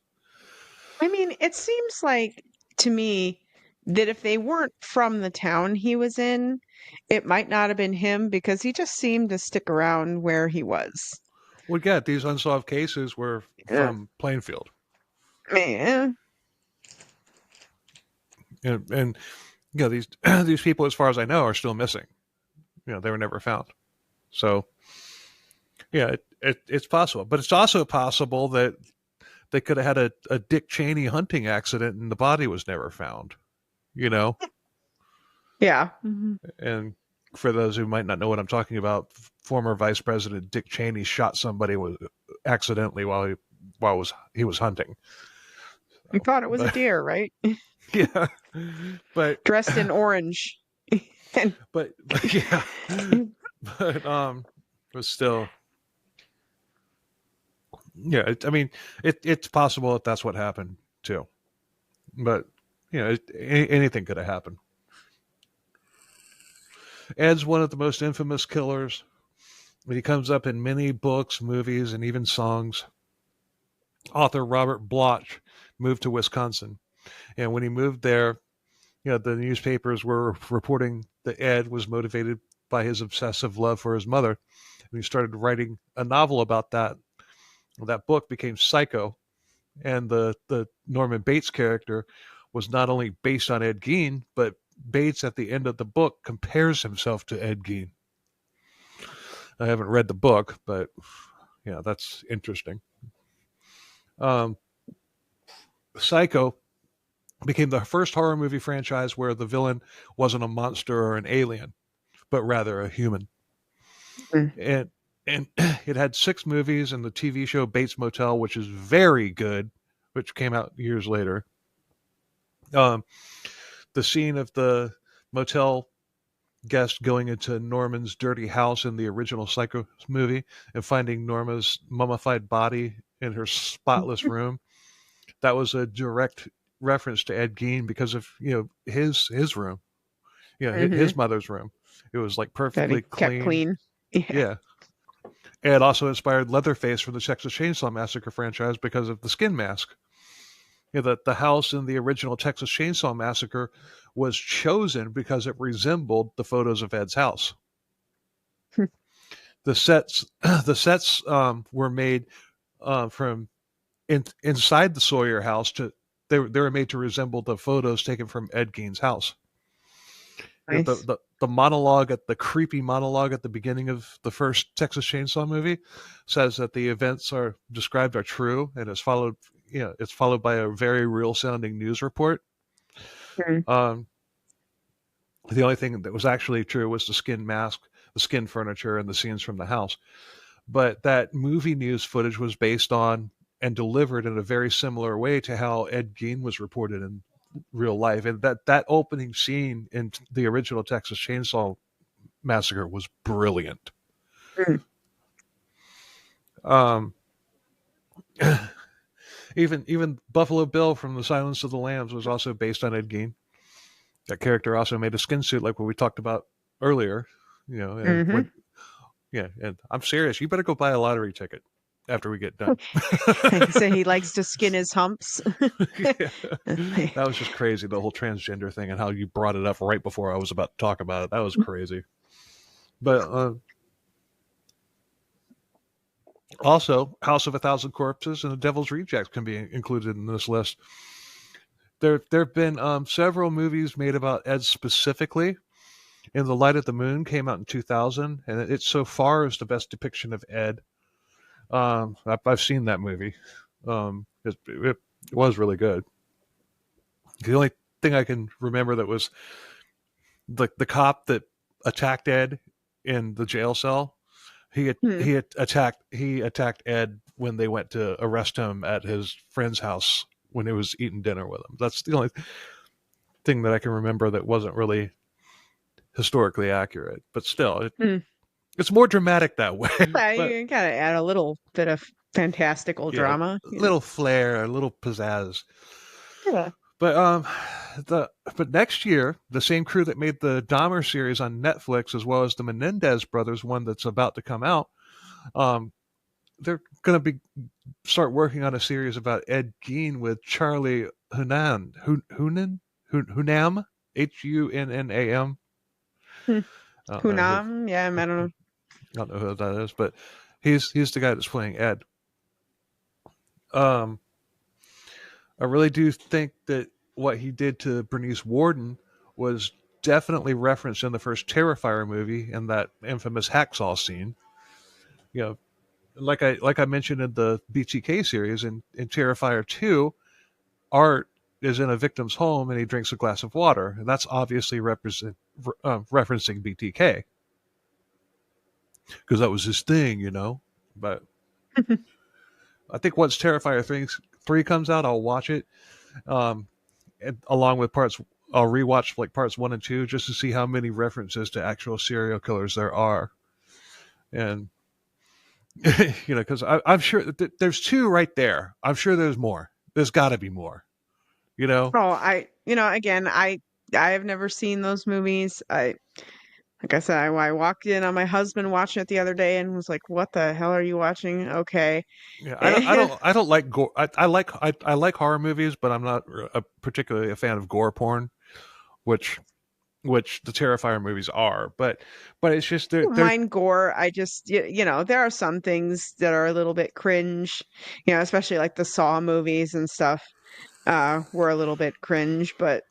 I mean, it seems like to me that if they weren't from the town he was in, it might not have been him because he just seemed to stick around where he was. Well, yeah, these unsolved cases were Yeah. from Plainfield, Man. and these these people, as far as I know, are still missing. They were never found. So, yeah, it's possible, but it's also possible that they could have had a Dick Cheney hunting accident and the body was never found. Yeah. Mm-hmm. And for those who might not know what I'm talking about, former Vice President Dick Cheney shot somebody accidentally while he was hunting. You thought it was a deer, right? Yeah, but Dressed in orange. but yeah, but still, yeah. I mean, it's possible that that's what happened too, but anything could have happened. Ed's one of the most infamous killers. He comes up in many books, movies, and even songs. Author Robert Bloch moved to Wisconsin, and when he moved there, the newspapers were reporting that Ed was motivated by his obsessive love for his mother, and he started writing a novel about that. That book became Psycho, and the Norman Bates character was not only based on Ed Gein, but Bates at the end of the book compares himself to Ed Gein. I haven't read the book, but yeah, that's interesting. Psycho became the first horror movie franchise where the villain wasn't a monster or an alien, but rather a human. And it had 6 movies and the TV show Bates Motel, which is very good, which came out years later. The scene of the motel guest going into Norman's dirty house in the original Psycho movie and finding Norma's mummified body in her spotless room, that was a direct reference to Ed Gein because of his room, his mother's room. It was like perfectly kept clean. Yeah. Ed also inspired Leatherface from the Texas Chainsaw Massacre franchise because of the skin mask. The house in the original Texas Chainsaw Massacre was chosen because it resembled the photos of Ed's house. The sets were made from inside the Sawyer house they were made to resemble the photos taken from Ed Gein's house. Nice. The monologue the creepy monologue at the beginning of the first Texas Chainsaw movie says that the events described are true, and it's followed by a very real sounding news report. The only thing that was actually true was the skin mask, the skin furniture, and the scenes from the house. But that movie news footage was based on and delivered in a very similar way to how Ed Gein was reported in real life. And that opening scene in the original Texas Chainsaw Massacre was brilliant. Even Buffalo Bill from The Silence of the Lambs was also based on Ed Gein. That character also made a skin suit like what we talked about earlier. And and I'm serious. You better go buy a lottery ticket after we get done. So he likes to skin his humps. That was just crazy, the whole transgender thing and how you brought it up right before I was about to talk about it. That was crazy. But also, House of a Thousand Corpses and The Devil's Rejects can be included in this list. There have been several movies made about Ed specifically. In the Light of the Moon came out in 2000, and it so far is the best depiction of Ed. I've seen that movie. It was really good. The only thing I can remember that was the cop that attacked Ed in the jail cell. He attacked Ed when they went to arrest him at his friend's house when he was eating dinner with him. That's the only thing that I can remember that wasn't really historically accurate, but still, it's more dramatic that way. Yeah, you gotta add a little bit of fantastical drama, a little flair, a little pizzazz. Yeah. But next year, the same crew that made the Dahmer series on Netflix, as well as the Menendez brothers one that's about to come out, they're going to start working on a series about Ed Gein with Charlie Hunnam, Hunnam. Hmm. I don't know who Hunam, yeah, I don't know. I don't know who that is, but he's the guy that's playing Ed. Um, I really do think that what he did to Bernice Warden was definitely referenced in the first Terrifier movie in that infamous hacksaw scene. You know, like I mentioned in the BTK series in Terrifier 2, Art is in a victim's home and he drinks a glass of water, and that's obviously referencing BTK because that was his thing, you know. But I think once Terrifier 3 comes out, I'll watch it. And along with I'll rewatch like parts 1 and 2 just to see how many references to actual serial killers there are. And you know, because I'm sure there's 2 right there. I'm sure there's more. There's got to be more. You know? Oh, again, I have never seen those movies. Like I said, I walked in on my husband watching it the other day and was like, "What the hell are you watching?" Okay. Yeah, I don't like gore. I like horror movies, but I'm not particularly a fan of gore porn, which the Terrifier movies are. But it's just Don't mind gore. I just, there are some things that are a little bit cringe, especially like the Saw movies and stuff, were a little bit cringe, but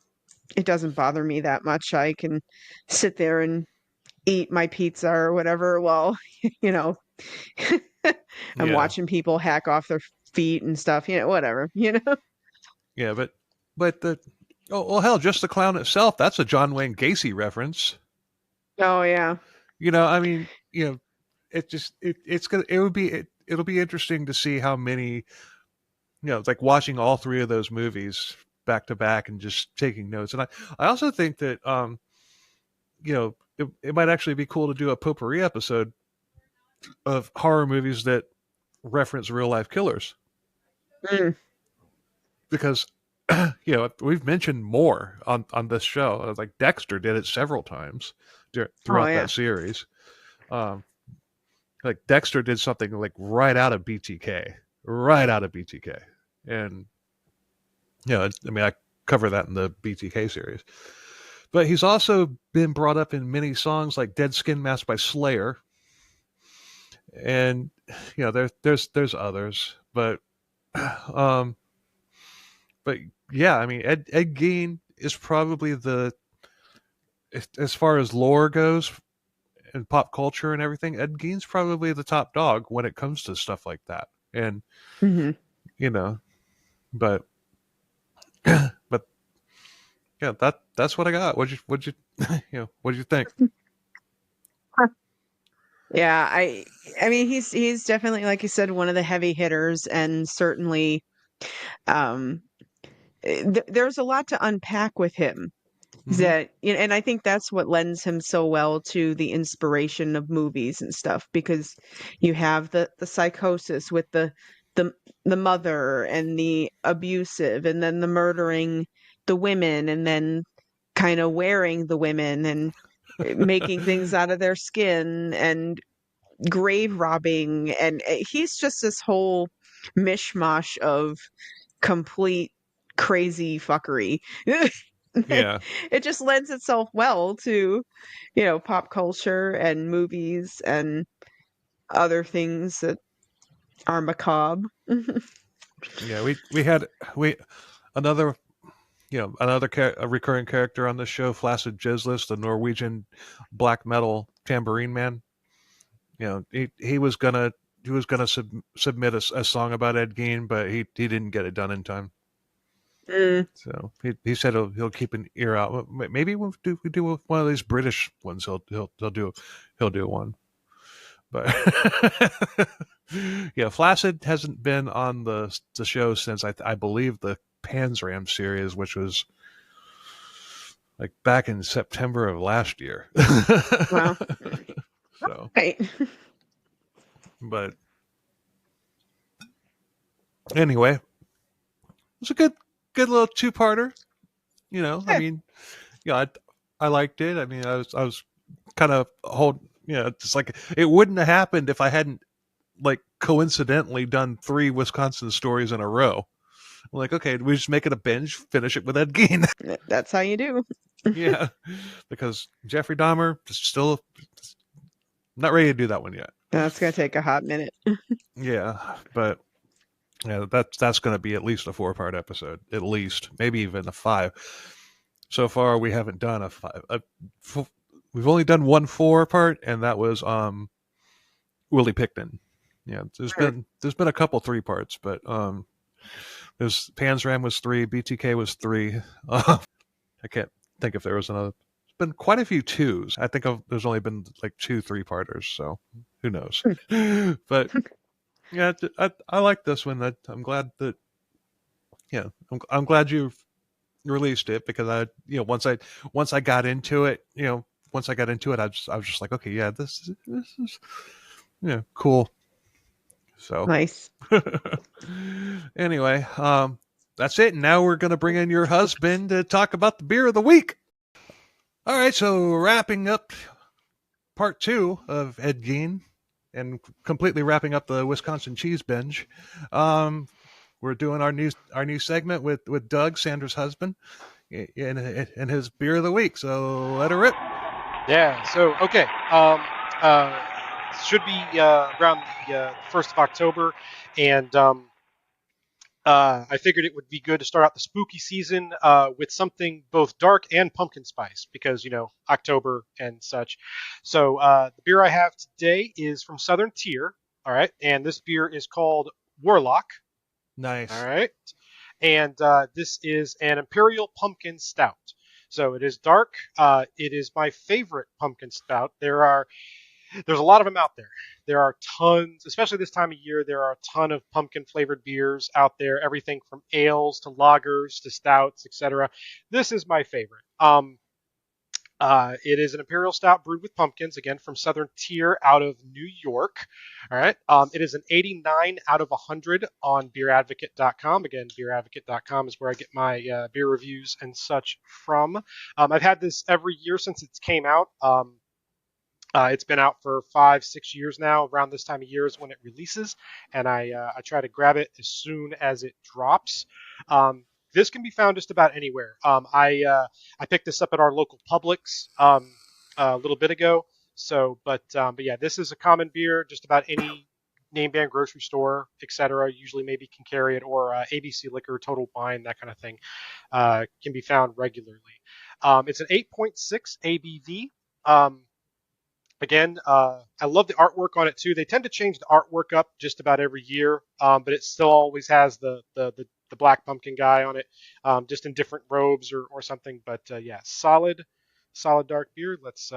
it doesn't bother me that much. I can sit there and eat my pizza or whatever while, you know, I'm yeah, watching people hack off their feet and stuff, whatever. yeah, but the well hell, just the clown itself, that's a John Wayne Gacy reference. Oh yeah. You know, I mean, you know, it'll be interesting to see how many, like watching all 3 of those movies back to back and just taking notes. And I also think that it might actually be cool to do a potpourri episode of horror movies that reference real life killers. Mm. Because we've mentioned more on this show. Like Dexter did it several times throughout that series. Like Dexter did something like right out of BTK, and I mean I cover that in the BTK series. But he's also been brought up in many songs like "Dead Skin Mask" by Slayer, and there's others, but but yeah, I mean Ed Gein is probably as far as lore goes and pop culture and everything, Ed Gein's probably the top dog when it comes to stuff like that. And Mm-hmm. But but yeah, that's what I got. What'd you what'd you think? Yeah, I mean he's definitely, like you said, one of the heavy hitters, and certainly um there's a lot to unpack with him. Mm-hmm. That, and I think that's what lends him so well to the inspiration of movies and stuff, because you have the psychosis with the the mother and the abusive, and then the murdering the women, and then kind of wearing the women and making things out of their skin, and grave robbing, and he's just this whole mishmash of complete crazy fuckery. Yeah. It just lends itself well to, pop culture and movies and other things that are macabre. Yeah, we had another a recurring character on the show, Flaccid Jizzless, the Norwegian black metal tambourine man. He was gonna submit a song about Ed Gein, but he didn't get it done in time. Mm. So he said he'll keep an ear out. Maybe we do one of these British ones. He'll do one. But yeah, Flaccid hasn't been on the show since I believe the Panzram series, which was like back in September of last year. Wow. So, Right. but anyway, it's a good little 2-parter. I mean, I liked it. I mean, I was kind of it's like it wouldn't have happened if I hadn't like coincidentally done 3 Wisconsin stories in a row. I'm like, okay, we just make it a binge, finish it with Ed Gein. That's how you do. Yeah, because Jeffrey Dahmer is still not ready to do that one yet. That's gonna take a hot minute. Yeah, but yeah, that's going to be at least a 4-part episode, at least, maybe even a 5. So far, we haven't done a 5. We've only done 1 4-part, and that was Willie Pickton. Yeah, there's been a couple 3 parts, but there's Panzram was 3, BTK was 3. I can't think if there was another. There's been quite a few 2s. I think there's only been like 2 3-parters, so who knows? But yeah, I like this one. I'm glad that I'm glad you've released it, because once I got into it, I was just like, okay, yeah, this is cool. So Nice. anyway, that's it. Now we're going to bring in your husband to talk about the beer of the week. All right, so wrapping up part 2 of Ed Gein and completely wrapping up the Wisconsin Cheese Binge. We're doing our new segment with Doug, Sandra's husband, and his beer of the week. So let her rip. Yeah. So okay. Should be around the 1st of October, and I figured it would be good to start out the spooky season with something both dark and pumpkin spice, because October and such. So the beer I have today is from Southern Tier. All right, and this beer is called Warlock. Nice. All right, and this is an Imperial Pumpkin Stout. So it is dark. It is my favorite pumpkin stout. There's a lot of them out there. There are tons, especially this time of year, there are a ton of pumpkin flavored beers out there, everything from ales to lagers to stouts, etc. This is my favorite. It is an imperial stout brewed with pumpkins, again from Southern Tier out of New York. All right. It is an 89 out of 100 on beeradvocate.com. Again, beeradvocate.com is where I get my beer reviews and such from. I've had this every year since it came out. It's been out for 5-6 years now. Around this time of year is when it releases, and I try to grab it as soon as it drops. This can be found just about anywhere. I picked this up at our local Publix a little bit ago. So, but yeah, this is a common beer. Just about any name brand grocery store, etc. Usually maybe can carry it, or ABC Liquor, Total Wine, that kind of thing can be found regularly. It's an 8.6 ABV. Again, I love the artwork on it too. They tend to change the artwork up just about every year, but it still always has the black pumpkin guy on it, just in different robes or something. But yeah, solid dark beer. Let's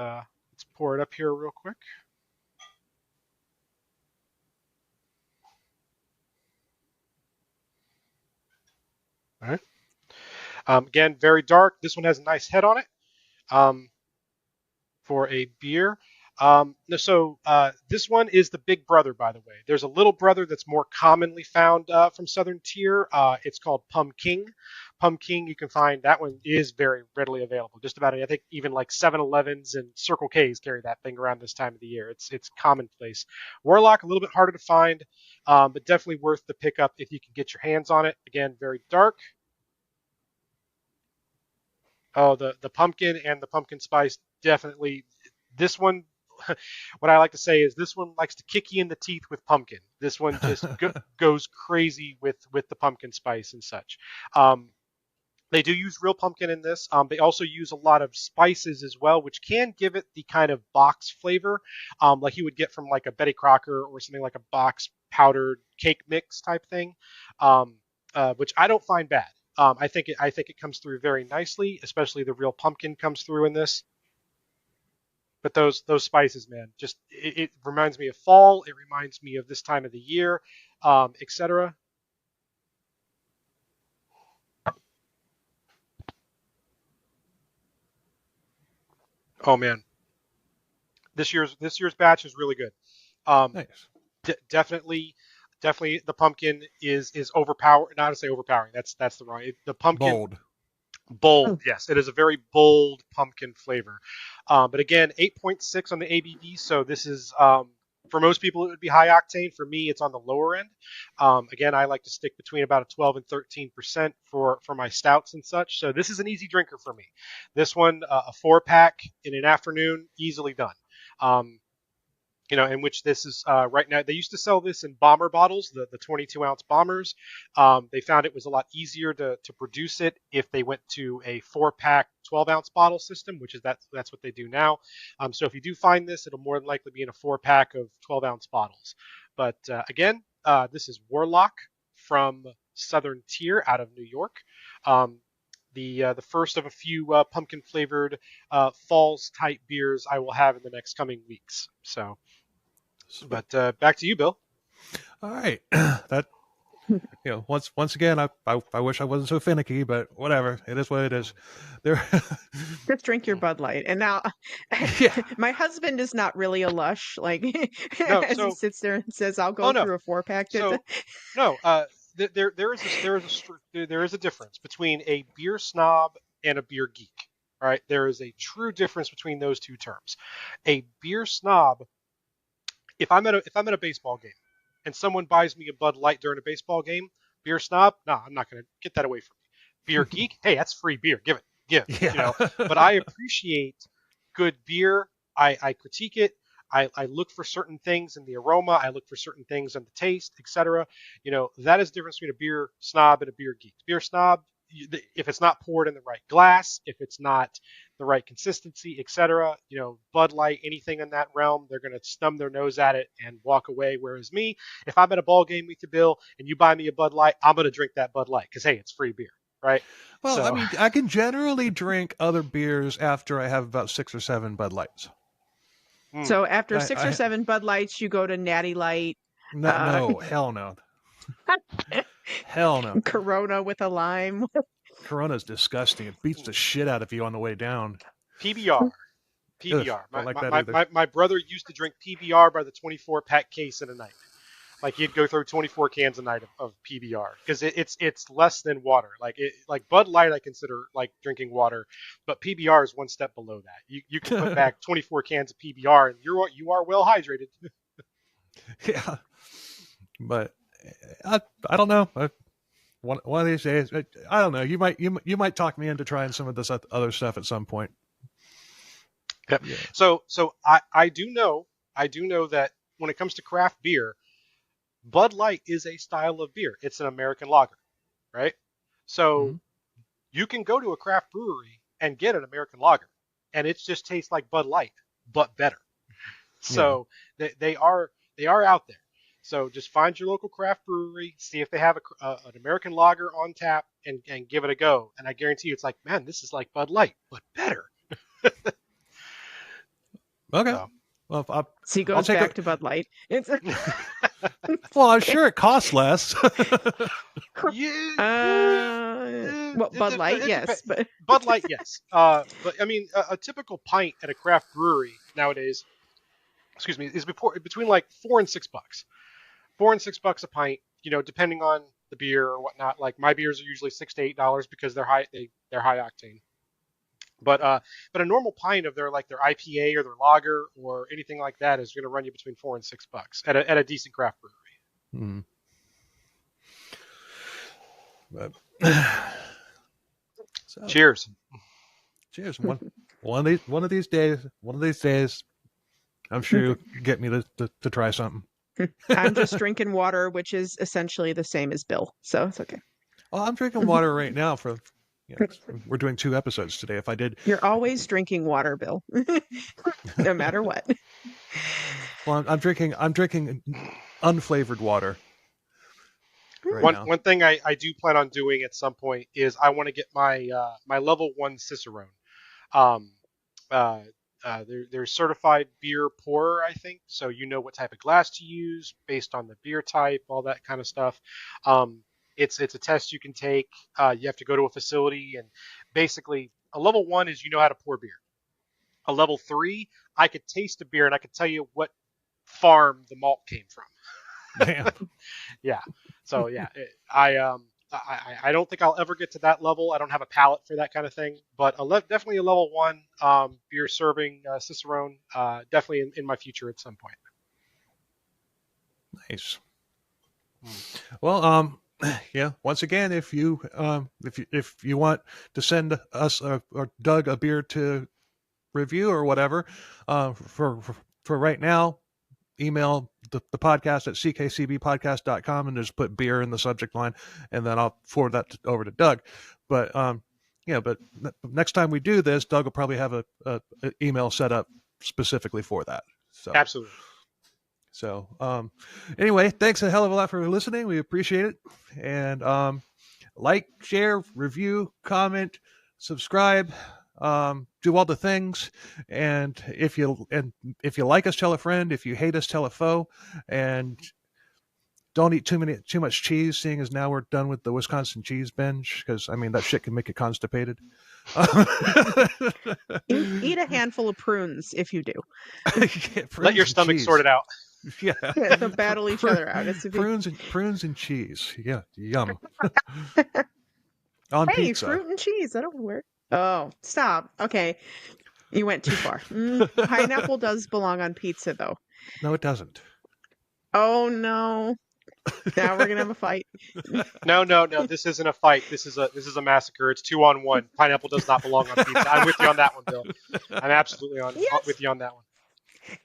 pour it up here real quick. All right. Again, very dark. This one has a nice head on it for a beer. So this one is the big brother, by the way. There's a little brother that's more commonly found from Southern Tier. It's called Pumpkin. Pumpkin, you can find that one is very readily available. Just about, I think even like 7-Elevens and Circle K's carry that thing around this time of the year. It's commonplace. Warlock, a little bit harder to find, but definitely worth the pickup if you can get your hands on it. Again, very dark. Oh, the pumpkin and the pumpkin spice, definitely. This one, what I like to say is this one likes to kick you in the teeth with pumpkin. This one just goes crazy with the pumpkin spice and such. They do use real pumpkin in this. They also use a lot of spices as well, which can give it the kind of box flavor, like you would get from like a Betty Crocker or something like a box powdered cake mix type thing, which I don't find bad. I think it comes through very nicely, especially the real pumpkin comes through in this. But those spices, man, just it reminds me of fall. It reminds me of this time of the year, etc. Oh man, this year's batch is really good. Nice. Definitely the pumpkin is overpowered. Not to say overpowering. That's the wrong. The pumpkin. Bold, yes. It is a very bold pumpkin flavor. But again, 8.6 on the ABV, so this is For most people, it would be high octane. For me, it's on the lower end. Again, I like to stick between about a 12 and 13% for my stouts and such. So this is an easy drinker for me. This one, a 4-pack in an afternoon, easily done. In which this is right now. They used to sell this in bomber bottles, the 22-ounce bombers. They found it was a lot easier to produce it if they went to a 4-pack 12-ounce bottle system, which is that's what they do now. So if you do find this, it'll more than likely be in a 4-pack of 12-ounce bottles. But again, this is Warlock from Southern Tier out of New York. The first of a few pumpkin flavored falls type beers I will have in the next coming weeks. So. But back to you, Bill. All right. That once again, I wish I wasn't so finicky, but whatever. It is what it is. There. Just drink your Bud Light. And now, Yeah. my husband is not really a lush. Like No, as he sits there and says, "I'll go through a 4-pack." So no, there is a difference between a beer snob and a beer geek. All right, there is a true difference between those two terms. A beer snob. If I'm at a baseball game and someone buys me a Bud Light during a baseball game, beer snob, no, I'm not going to get that away from me. Beer geek, hey, that's free beer. Give. Yeah. But I appreciate good beer. I critique it. I look for certain things in the aroma. I look for certain things in the taste, etc. That is the difference between a beer snob and a beer geek. Beer snob, if it's not poured in the right glass, if it's not the right consistency, etc., Bud Light, anything in that realm, they're going to stub their nose at it and walk away. Whereas me, if I'm at a ball game with you, Bill, and you buy me a Bud Light, I'm going to drink that Bud Light because, hey, it's free beer, right? Well, So, I mean, I can generally drink other beers after I have about 6 or 7 Bud Lights. So after 6 or 7 Bud Lights, you go to Natty Light. No, hell no. Hell no. Corona with a lime. Corona's disgusting. It beats the shit out of you on the way down. PBR. Ugh, My brother used to drink PBR by the 24-pack case in a night. Like he'd go through 24 cans a night of PBR because it's less than water. Like Bud Light I consider like drinking water, but PBR is one step below that. You can put back 24 cans of PBR and you are well hydrated. Yeah, but I don't know. One of these days, I don't know. You might talk me into trying some of this other stuff at some point. Yep. Yeah. So I do know that when it comes to craft beer, Bud Light is a style of beer. It's an American lager, right? So you can go to a craft brewery and get an American lager, and it just tastes like Bud Light, but better. So they are out there. So just find your local craft brewery, see if they have an American lager on tap, and give it a go. And I guarantee you, it's like, man, this is like Bud Light, but better. Okay. So. Well, So he goes back to Bud Light. well, I'm sure it costs less. Bud Light, yes, but Bud Light, yes. But I mean, a typical pint at a craft brewery nowadays, is between like $4 and $6. $4 and $6 a pint. Depending on the beer or whatnot. Like my beers are usually $6 to $8 because they're high octane. But a normal pint of their IPA or their lager or anything like that is going to run you between $4 and $6 at a decent craft brewery. But, so, Cheers. One of these days, I'm sure you'll get me to try something. I'm just drinking water, which is essentially the same as Bill, so it's okay. Well, I'm drinking water right now we're doing 2 episodes today. If I did, you're always drinking water, Bill, no matter what. Well, I'm drinking unflavored water. Right One thing I do plan on doing at some point is I want to get my my level 1 Cicerone. They're certified beer pourer, I think, so you know what type of glass to use based on the beer type, all that kind of stuff. It's a test you can take. You have to go to a facility, and basically a level 1 is you know how to pour beer. A level 3, I could taste a beer and I could tell you what farm the malt came from. Damn. Yeah. So yeah, I don't think I'll ever get to that level. I don't have a palate for that kind of thing, but definitely a level 1 beer serving Cicerone, definitely in my future at some point. Nice. Well, yeah. Once again, if you want to send us or Doug a beer to review or whatever, for right now, email the podcast at ckcbpodcast.com and just put beer in the subject line, and then I'll forward that over to Doug. But but next time we do this, Doug will probably have a email set up specifically for that. So Absolutely. So anyway, thanks a hell of a lot for listening. We appreciate it. And like, share, review, comment, subscribe, do all the things. And if you like us, tell a friend. If you hate us, tell a foe. And don't eat too much cheese, seeing as now we're done with the Wisconsin Cheese Binge, because I mean that shit can make you constipated. Eat a handful of prunes if you do. Let your stomach sort it out. Yeah, They'll battle each other out. It's a big... prunes and cheese. Yeah, yum. On hey, pizza. Fruit and cheese. That don't work. Oh, stop. Okay, you went too far. Pineapple does belong on pizza, though. No, it doesn't. Oh no! Now we're gonna have a fight. No. This isn't a fight. This is a massacre. It's 2-on-1. Pineapple does not belong on pizza. I'm with you on that one, Bill. I'm absolutely with you on that one.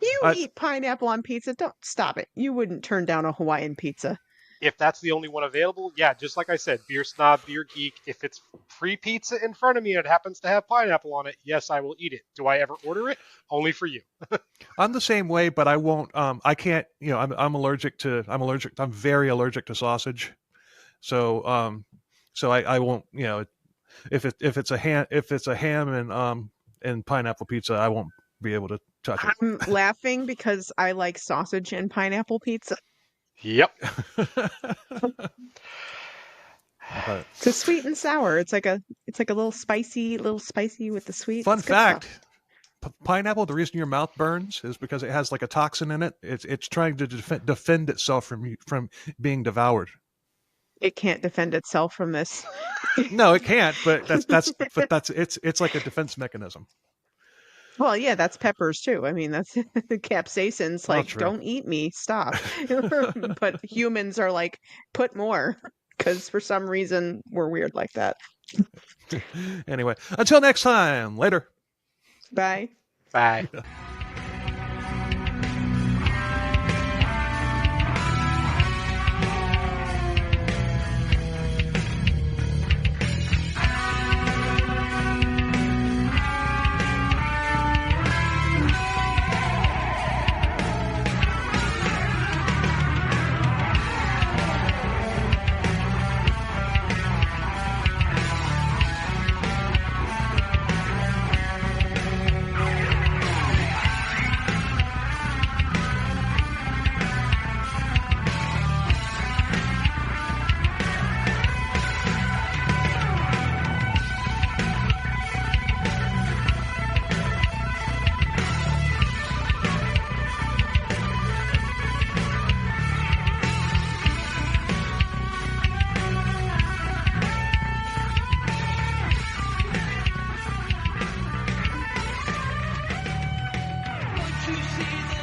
You eat pineapple on pizza. Don't stop it. You wouldn't turn down a Hawaiian pizza. If that's the only one available, yeah, just like I said, beer snob, beer geek. If it's free pizza in front of me and it happens to have pineapple on it, yes, I will eat it. Do I ever order it? Only for you. I'm the same way, but I won't. I can't. I'm very allergic to sausage. So I won't. If it's a ham and pineapple pizza, I won't be able to touch it. I'm laughing because I like sausage and pineapple pizza. Yep. It's a sweet and sour. It's like a little spicy with the sweet. Fun fact: pineapple. The reason your mouth burns is because it has like a toxin in it. It's trying to defend itself from being devoured. It can't defend itself from this. No, it can't. But it's like a defense mechanism. Well, yeah, that's peppers too. I mean, that's the capsaicin's like, don't eat me, stop. But humans are like, put more, because for some reason we're weird like that. Anyway, until next time, later. Bye. Bye. You see